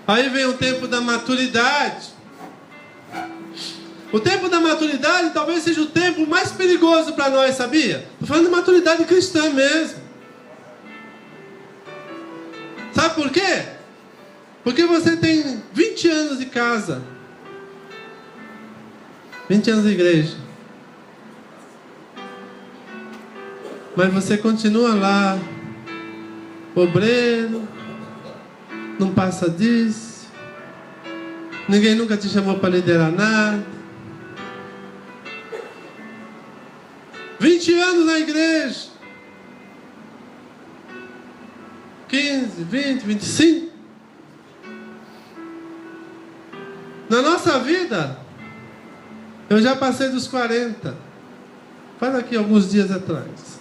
Aí vem o tempo da maturidade. O tempo da maturidade talvez seja o tempo mais perigoso para nós, sabia? Estou falando de maturidade cristã mesmo. Sabe por quê? Porque você tem 20 anos de casa, 20 anos de igreja, mas você continua lá, obreiro, não passa disso, ninguém nunca te chamou para liderar nada. 20 anos na igreja, 15, 20, 25. Na nossa vida, eu já passei dos 40. Faz aqui alguns dias atrás.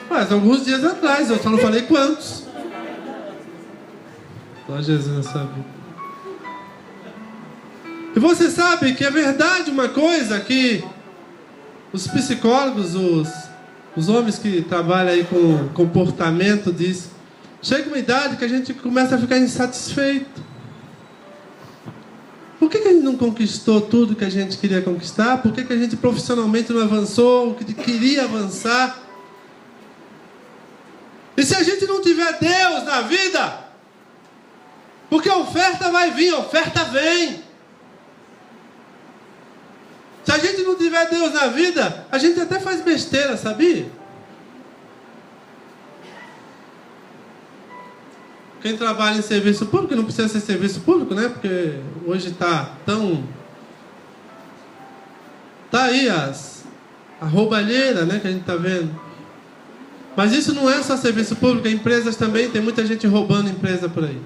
Faz alguns dias atrás, eu só não falei quantos. Só Jesus na sua vida. E você sabe que é verdade uma coisa que os psicólogos, os homens que trabalham aí com comportamento dizem, chega uma idade que a gente começa a ficar insatisfeito. Por que a gente não conquistou tudo que a gente queria conquistar? Por que a gente profissionalmente não avançou o que queria avançar? E se a gente não tiver Deus na vida, porque a oferta vai vir, a oferta vem. Se a gente não tiver Deus na vida, a gente até faz besteira, sabia? Quem trabalha em serviço público, não precisa ser serviço público, né? Porque hoje está tão... Está aí a roubalheira, né? Que a gente está vendo. Mas isso não é só serviço público, empresas também, tem muita gente roubando empresa por aí.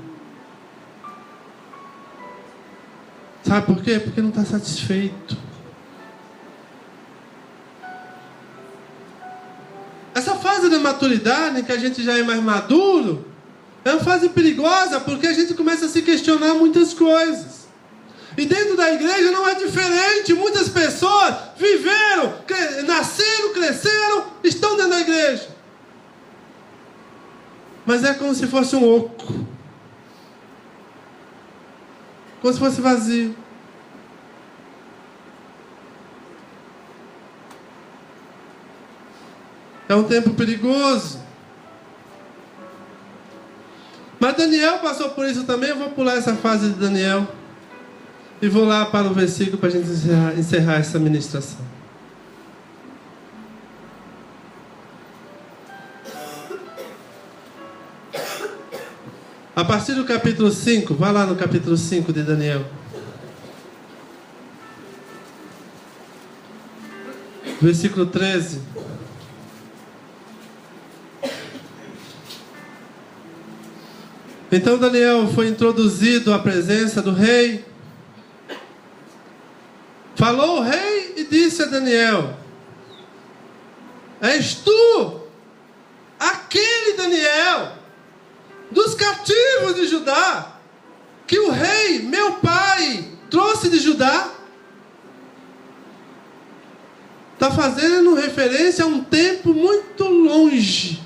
Sabe por quê? Porque não está satisfeito. Essa fase da maturidade, em que a gente já é mais maduro, é uma fase perigosa, porque a gente começa a se questionar muitas coisas. E dentro da igreja não é diferente. Muitas pessoas viveram, nasceram, cresceram, estão dentro da igreja. Mas é como se fosse um oco. Como se fosse vazio. É um tempo perigoso. Mas Daniel passou por isso também. Eu vou pular essa fase de Daniel e vou lá para o versículo para a gente encerrar essa ministração. A partir do capítulo 5, vai lá no capítulo 5 de Daniel. Versículo 13. Então Daniel foi introduzido à presença do rei. Falou o rei e disse a Daniel: és tu, aquele Daniel, dos cativos de Judá, que o rei, meu pai, trouxe de Judá? Está fazendo referência a um tempo muito longe.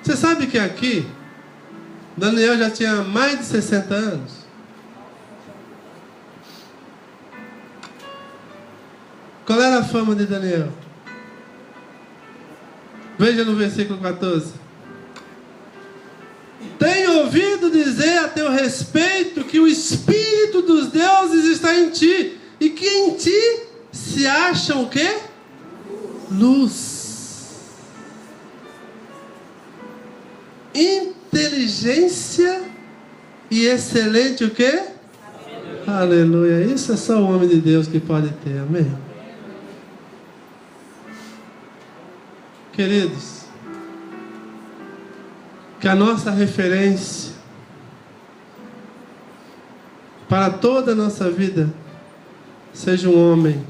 Você sabe que aqui, Daniel já tinha mais de 60 anos. Qual era a fama de Daniel? Veja no versículo 14. Tenho ouvido dizer a teu respeito que o Espírito dos deuses está em ti, e que em ti se acham o quê? Luz, inteligência e excelente o quê? Aleluia. Isso é só o homem de Deus que pode ter. Amém. Queridos, que a nossa referência para toda a nossa vida seja um homem,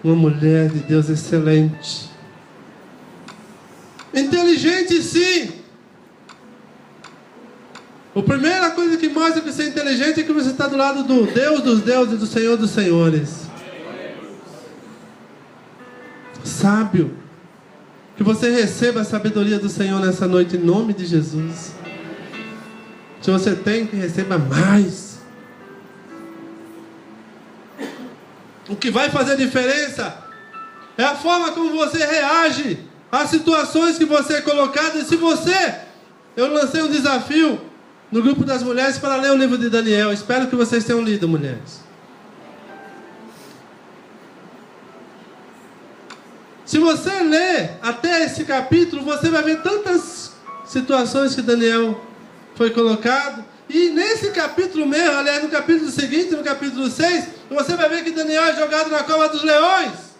uma mulher de Deus excelente, inteligente, sim. A primeira coisa que mostra que você é inteligente é que você está do lado do Deus dos deuses, do Senhor dos senhores. Sábio. Que você receba a sabedoria do Senhor nessa noite, em nome de Jesus. Se você tem, que receba mais. O que vai fazer diferença é a forma como você reage às situações que você é colocado. E se você... Eu lancei um desafio no grupo das mulheres para ler o livro de Daniel. Espero que vocês tenham lido, mulheres. Se você ler até esse capítulo, você vai ver tantas situações que Daniel foi colocado. E nesse capítulo mesmo, aliás, no capítulo seguinte, no capítulo 6, você vai ver que Daniel é jogado na cova dos leões.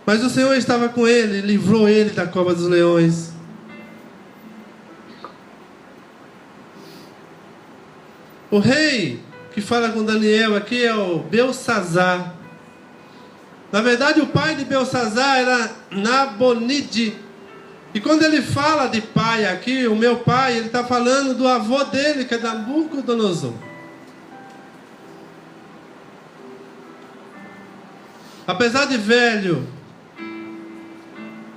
Mas o Senhor estava com ele, livrou ele da cova dos leões. O rei que fala com Daniel aqui é o Belsazar. Na verdade, o pai de Belsazar era Nabonide. E quando ele fala de pai aqui, o meu pai, ele está falando do avô dele, que é Nabucodonosor. Apesar de velho,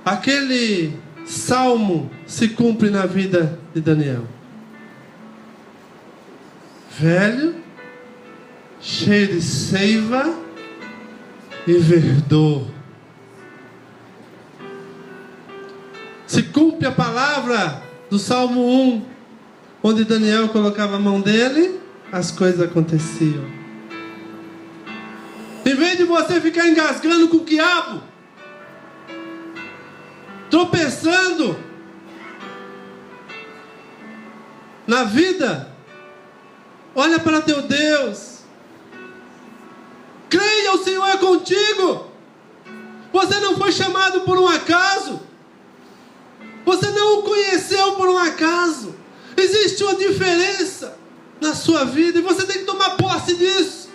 aquele salmo se cumpre na vida de Daniel. Velho, cheio de seiva e verdor. Se cumpre a palavra do Salmo 1, onde Daniel colocava a mão dele, as coisas aconteciam. Em vez de você ficar engasgando com o quiabo, tropeçando na vida, olha para teu Deus. Creia, o Senhor é contigo. Você não foi chamado por um acaso. Você não o conheceu por um acaso. Existe uma diferença na sua vida e você tem que tomar posse disso.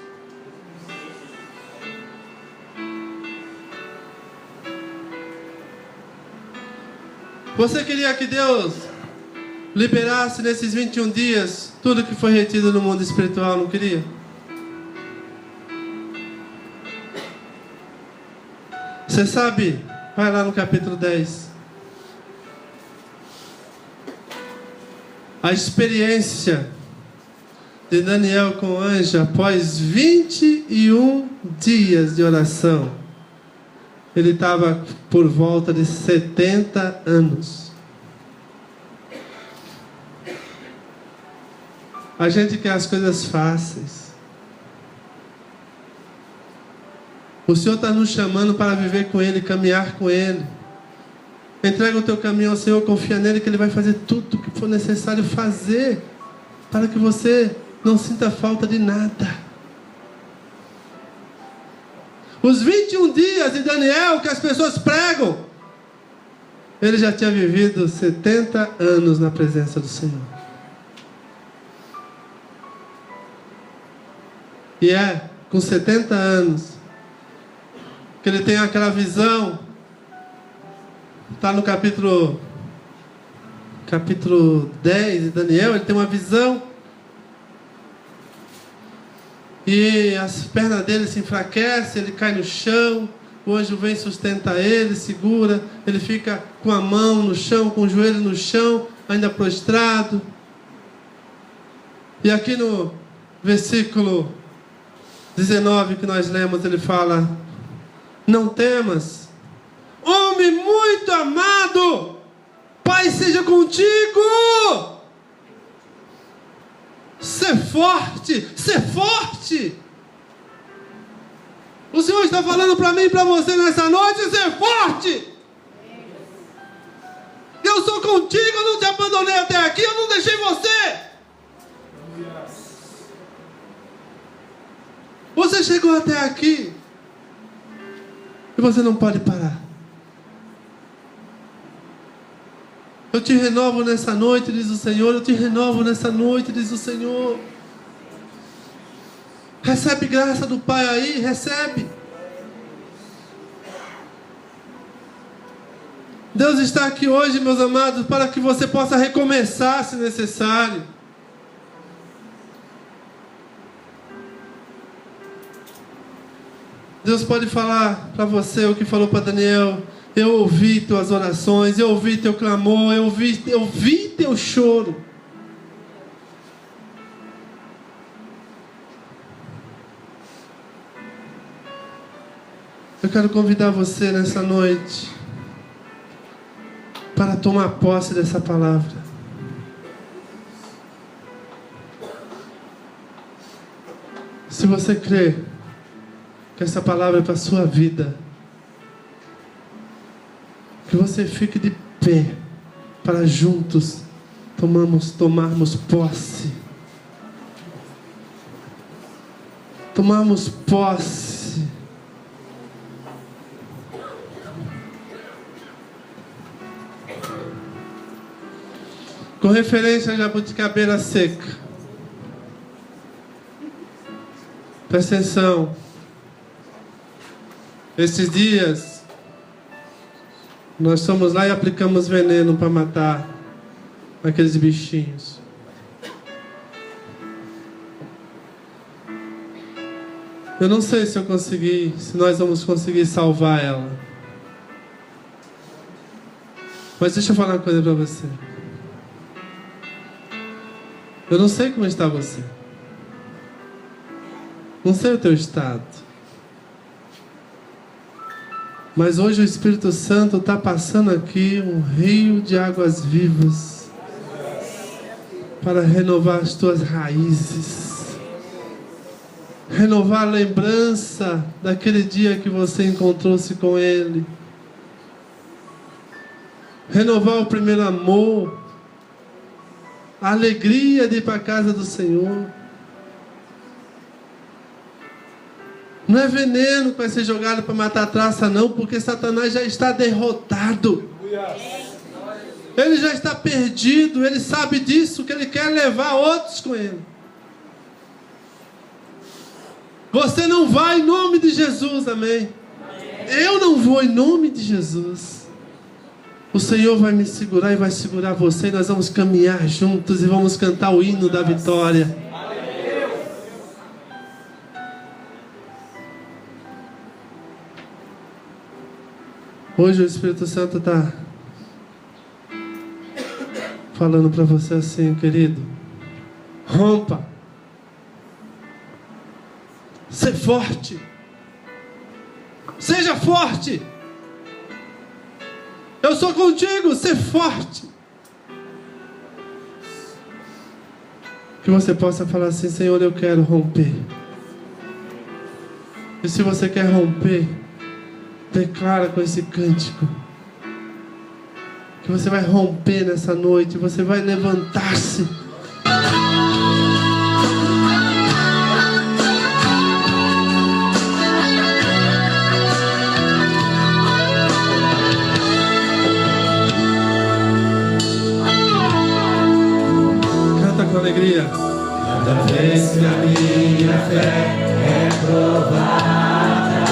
Você queria que Deus liberasse nesses 21 dias tudo que foi retido no mundo espiritual, não queria? Você sabe, vai lá no capítulo 10. A experiência de Daniel com o anjo após 21 dias de oração. Ele estava por volta de 70 anos. A gente quer as coisas fáceis. O Senhor está nos chamando para viver com Ele, caminhar com Ele. Entrega o teu caminho ao Senhor, confia nele que Ele vai fazer tudo o que for necessário fazer para que você não sinta falta de nada. Os 21 dias de Daniel que as pessoas pregam, ele já tinha vivido 70 anos na presença do Senhor. E é com 70 anos que ele tem aquela visão. Está no capítulo 10 de Daniel, ele tem uma visão. E as pernas dele se enfraquecem, ele cai no chão. O anjo vem sustentar ele, segura. Ele fica com a mão no chão, com o joelho no chão, ainda prostrado. E aqui no versículo 19 que nós lemos, ele fala: não temas, homem muito amado, Pai seja contigo. Ser forte, ser forte. O Senhor está falando para mim e para você nessa noite: ser forte. Eu sou contigo, eu não te abandonei até aqui, eu não deixei você. Você chegou até aqui e você não pode parar. Eu te renovo nessa noite, diz o Senhor. Eu te renovo nessa noite, diz o Senhor. Recebe graça do Pai aí, recebe. Deus está aqui hoje, meus amados, para que você possa recomeçar se necessário. Deus pode falar para você o que falou para Daniel: eu ouvi tuas orações, eu ouvi teu clamor, eu ouvi teu choro. Eu quero convidar você nessa noite para tomar posse dessa palavra. Se você crê que essa palavra é para a sua vida, que você fique de pé para juntos tomarmos posse. Tomarmos posse. Com referência à jabuticabeira seca. Presta atenção. Esses dias nós fomos lá e aplicamos veneno para matar aqueles bichinhos. Eu não sei se nós vamos conseguir salvar ela. Mas deixa eu falar uma coisa para você. Eu não sei como está você. Não sei o teu estado. Mas hoje o Espírito Santo está passando aqui um rio de águas vivas para renovar as tuas raízes, renovar a lembrança daquele dia que você encontrou-se com Ele, renovar o primeiro amor, a alegria de ir para a casa do Senhor. Não é veneno que vai ser jogado para matar a traça, não, porque Satanás já está derrotado. Ele já está perdido, ele sabe disso, que ele quer levar outros com ele. Você não vai em nome de Jesus, amém? Eu não vou em nome de Jesus. O Senhor vai me segurar e vai segurar você, e nós vamos caminhar juntos e vamos cantar o hino da vitória. Hoje o Espírito Santo está falando para você assim: querido, rompa, seja forte, seja forte, eu sou contigo, seja forte. Que você possa falar assim: Senhor, eu quero romper. E se você quer romper, declara com esse cântico que você vai romper nessa noite, você vai levantar-se. com alegria. Cada vez que a minha fé é provada,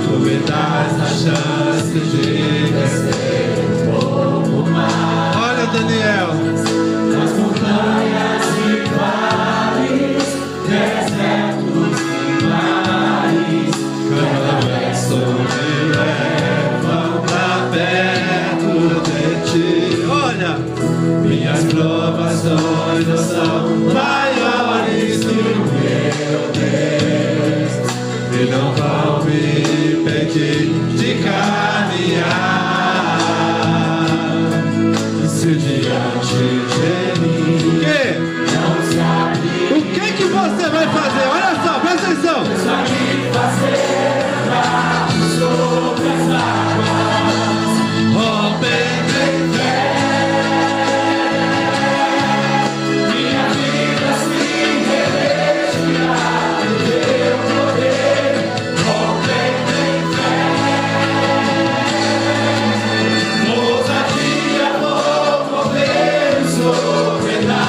tu me dás a chance de vencer um pouco mais. Olha, Daniel. Nas montanhas e vales, desertos e mares, cada vez me levam pra perto de ti. Olha, Minhas provações não são maiores que o meu Deus, e não vão me impedir de caminhar. Se diante de mim o quê? não se abrir, O que você vai fazer? Olha só, presta atenção. só me fazer andar sobre as águas, rompendo em fé. Minha vida se revestirá do teu poder, rompendo em fé. Ousadia vou mover o sobrenatural.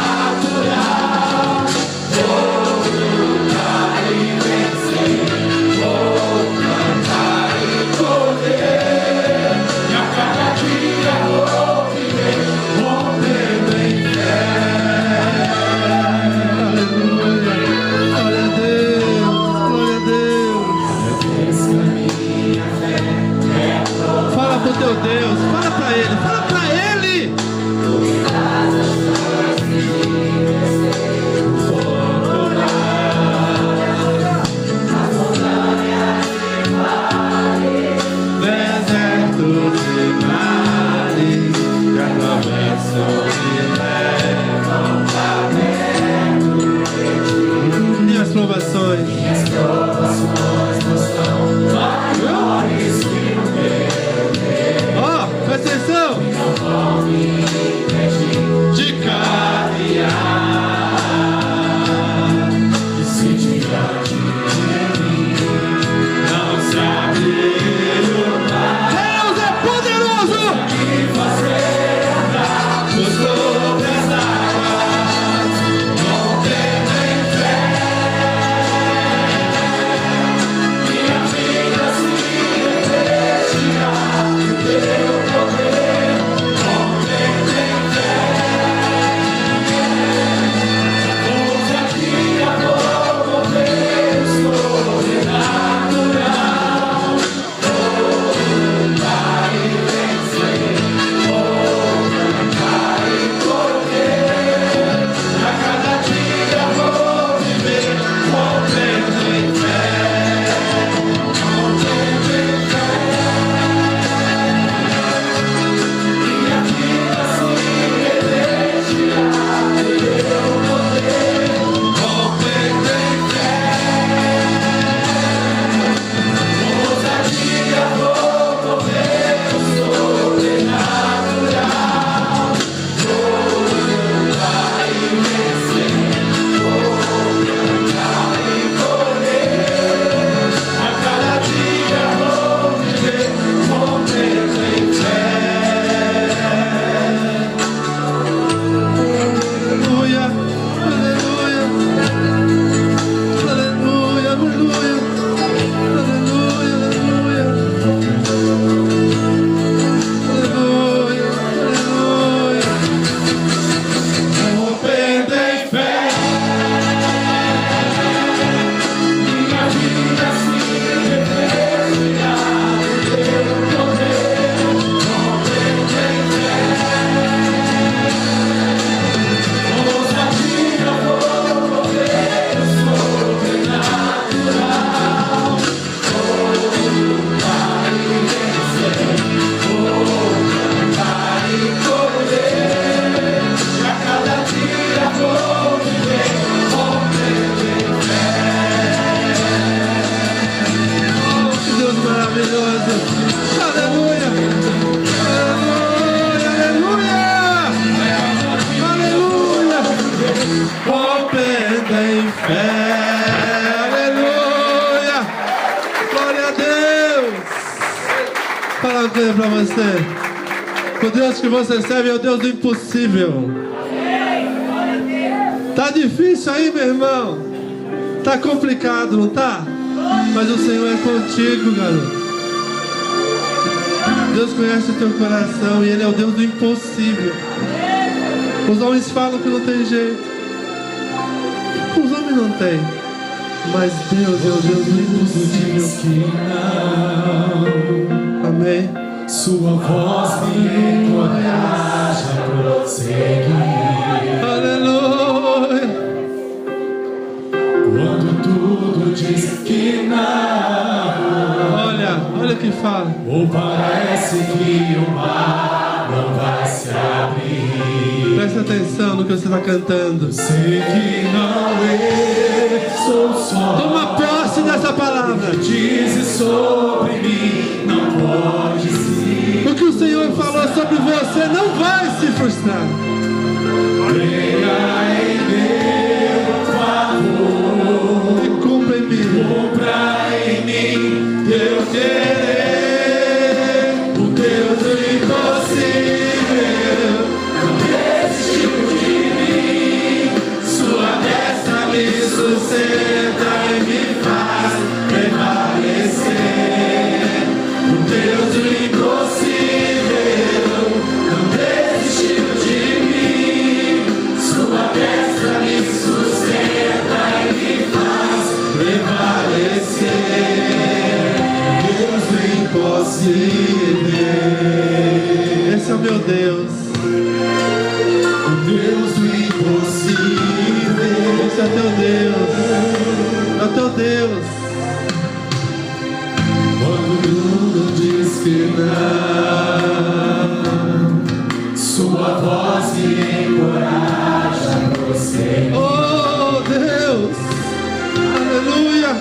Aleluia. Glória a Deus. Glória a Deus. Fala pro teu Deus. Fala pra Ele. Fala pra Ele. Desertos e mares que atravessam e levam pra perto. Minhas provações. Minhas provações não são maiores que o meu Deus, Ó, presta atenção. não vão me impedir de caminhar. E se diante de mim não se abrir o mar, Deus é poderoso. me fazer andar sobre as águas, rompendo em fé. Minha vida se revestirá do teu poder, rompendo em fé. Ousadia vou mover o sobrenatural. Lutar e vencer, vou cantar e correr. A cada dia vou viver, rompendo em fé, rompendo em fé. Minha vida se revestirá do teu poder, rompendo em fé. Ousadia vou mover o sobrenatural. Vou lutar e vencer, vou cantar e correr. A cada dia vou viver, rompendo em fé. Aleluia. Aleluia. Aleluia. Aleluia. Aleluia. Aleluia. Aleluia. Rompendo em fé. Minha vida se revestirá do teu poder, rompendo em fé. Ousadia vou mover o sobrenatural. Vou lutar e vencer, vou cantar e correr. A cada dia vou viver, rompendo em fé. Que Deus maravilhoso. Aleluia. Aleluia. Aleluia. Rompendo em fé. Aleluia. Glória a Deus. Fala uma coisa pra você. O Deus que você serve é o Deus do impossível. Tá difícil aí, meu irmão? Tá complicado, não tá? Mas o Senhor é contigo, garoto. Deus conhece o teu coração e Ele é o Deus do impossível. Os homens falam que não tem jeito. Os homens não têm. Mas Deus é o Deus do impossível. Amém. Sua voz me encoraja a prosseguir. Aleluia. Quando tudo diz que não, olha o que fala. ou parece que o mar não vai se abrir. Presta atenção no que você está cantando. Sei que não sou só. Toma posse dessa palavra. Diz sobre mim, não pode ser. O que o Senhor falou sobre você não vai se frustrar. Venha em meu favor E cumpra em mim. Cumpra em mim teu querer, o Deus do impossível não desistiu de mim. Sua destra me sustenta e me faz prevalecer. O Deus do impossível não desistiu de mim. Sua destra me sustenta e me faz prevalecer. Deus do impossível. Esse é o meu Deus. O Deus do impossível. Esse é o teu Deus. É o teu Deus. Quando tudo diz que não, sua voz me encoraja a prosseguir. Oh Deus. Aleluia.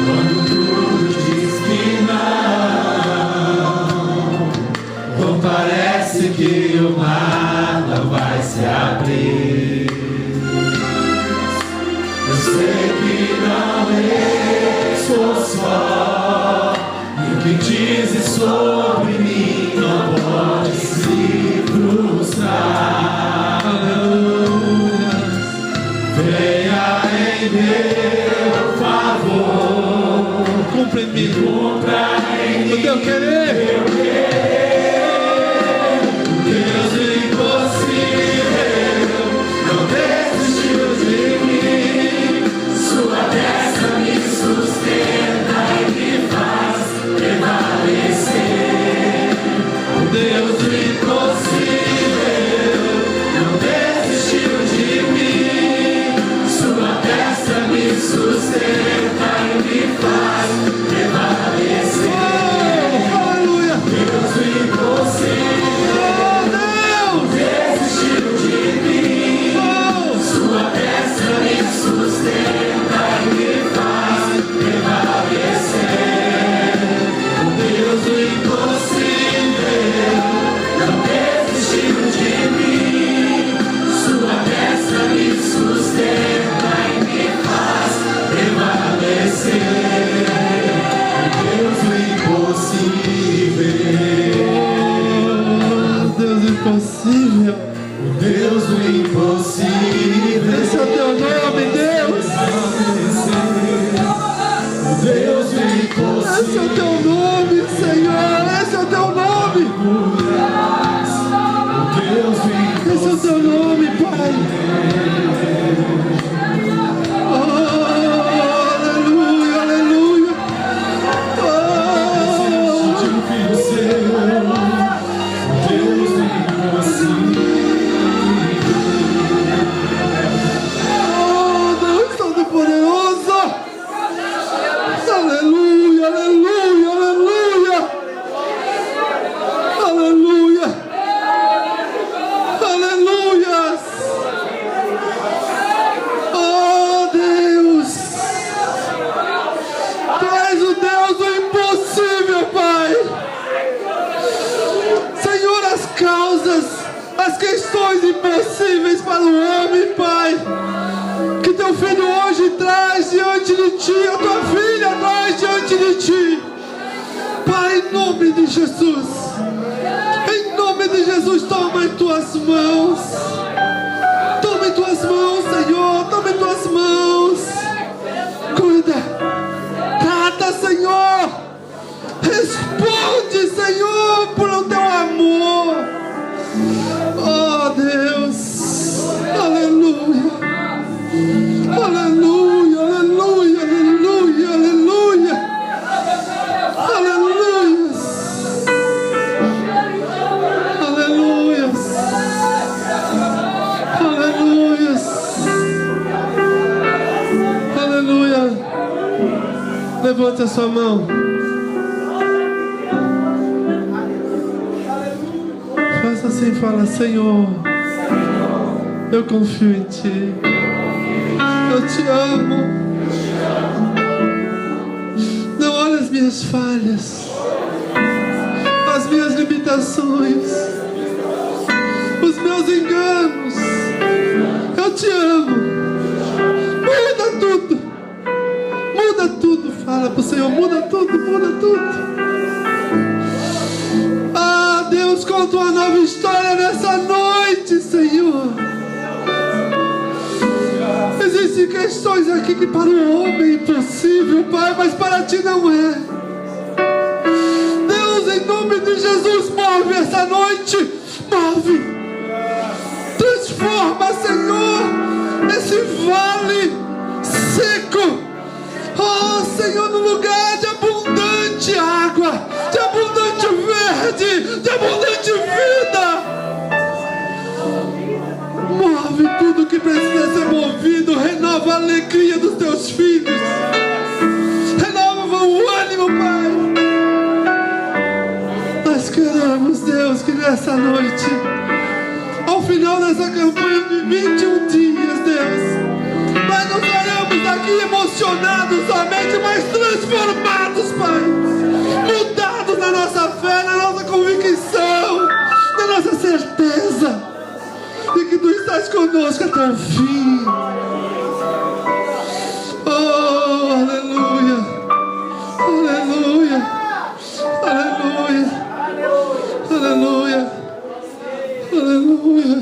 Quando tudo diz que não, ou parece que o mar não vai se abrir. Eu sei que não sou só, e o que dizes sobre mim não pode se frustrar. Aleluia. Venha em meu favor, Cumpra em mim. cumpra em mim O teu querer. Deus do impossível não desistiu de mim. Sua destra me sustenta e me faz prevalecer. O Deus do impossível não desistiu de mim. Sua destra me sustenta e me faz prevalecer. Oh, aleluia. Deus do impossível Oh Deus. desistiu de mim. Oh. Sua destra me sustenta e me faz prevalecer. O Deus do impossível não desistiu de mim. Sua destra me sustenta e me faz prevalecer. O Deus do impossível. Oh, Deus impossível. O Deus do impossível. Esse é o teu nome, Deus. O Deus do impossível. Esse é o teu nome, Senhor. Esse é o teu nome. O Deus do impossível. Esse é o teu nome, Pai. Oh, aleluia, aleluia. Oh, De um filho seu. O Deus do impossível. oh, Deus Todo-Poderoso. Aleluia, aleluia, aleluia. Aleluia. Aleluia. Oh, Deus. Tu és o Deus do impossível, Pai. Senhor, as causas, as questões impossíveis para o homem, Pai, que teu filho hoje traz diante de ti, a tua filha traz diante de ti, Pai, em nome de Jesus. Em nome de Jesus, toma em tuas mãos. Toma em tuas mãos. levante a sua mão. Faça assim, fala: Senhor, eu confio em Ti. Eu Te amo. Não olhe as minhas falhas, as minhas limitações, os meus enganos. Eu Te amo. Muda tudo. Muda tudo. Fala pro Senhor: muda tudo, muda tudo. Ah, Deus, conta uma nova história nessa noite, Senhor. Existem questões aqui que para o homem é impossível, Pai, mas para Ti não é. Deus, em nome de Jesus, move essa noite. Move. Transforma, Senhor, esse vale seco, oh Senhor, num lugar de abundante água, de abundante verde, de abundante vida. Move tudo que precisa ser movido. Renova a alegria dos Teus filhos. Renova o ânimo, Pai. Nós queremos, Deus, que nessa noite, ao final dessa campanha de 21 dias, Deus, nós não saímos daqui emocionados somente, mas transformados, Pai. Mudados na nossa fé, na nossa convicção, na nossa certeza de que Tu estás conosco até o fim. Oh, aleluia. Aleluia. Aleluia. Aleluia. Aleluia.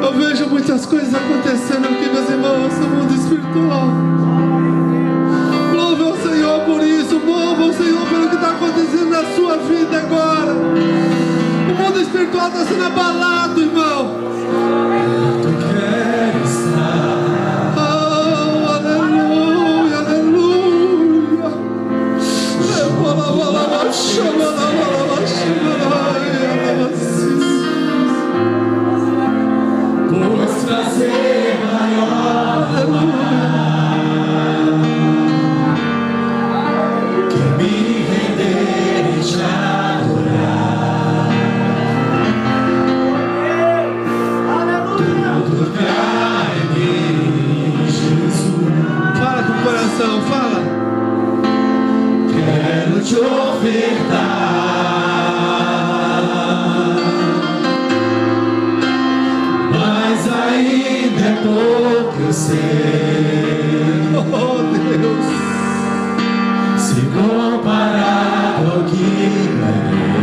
Eu vejo muitas coisas acontecendo aqui, meus irmãos, no mundo espiritual. Louve ao Senhor por isso. Louve ao Senhor pelo que está acontecendo na sua vida agora. O mundo espiritual está sendo abalado, irmão. Tu queres estar. Oh, aleluia, aleluia. Pois prazer maior que me render e Te adorar. Tudo cai em mim, Jesus. Fala com o coração, fala. Quero Te ofertar, mas ainda é pouco, eu sei. Oh, Deus. Se comparado ao que é.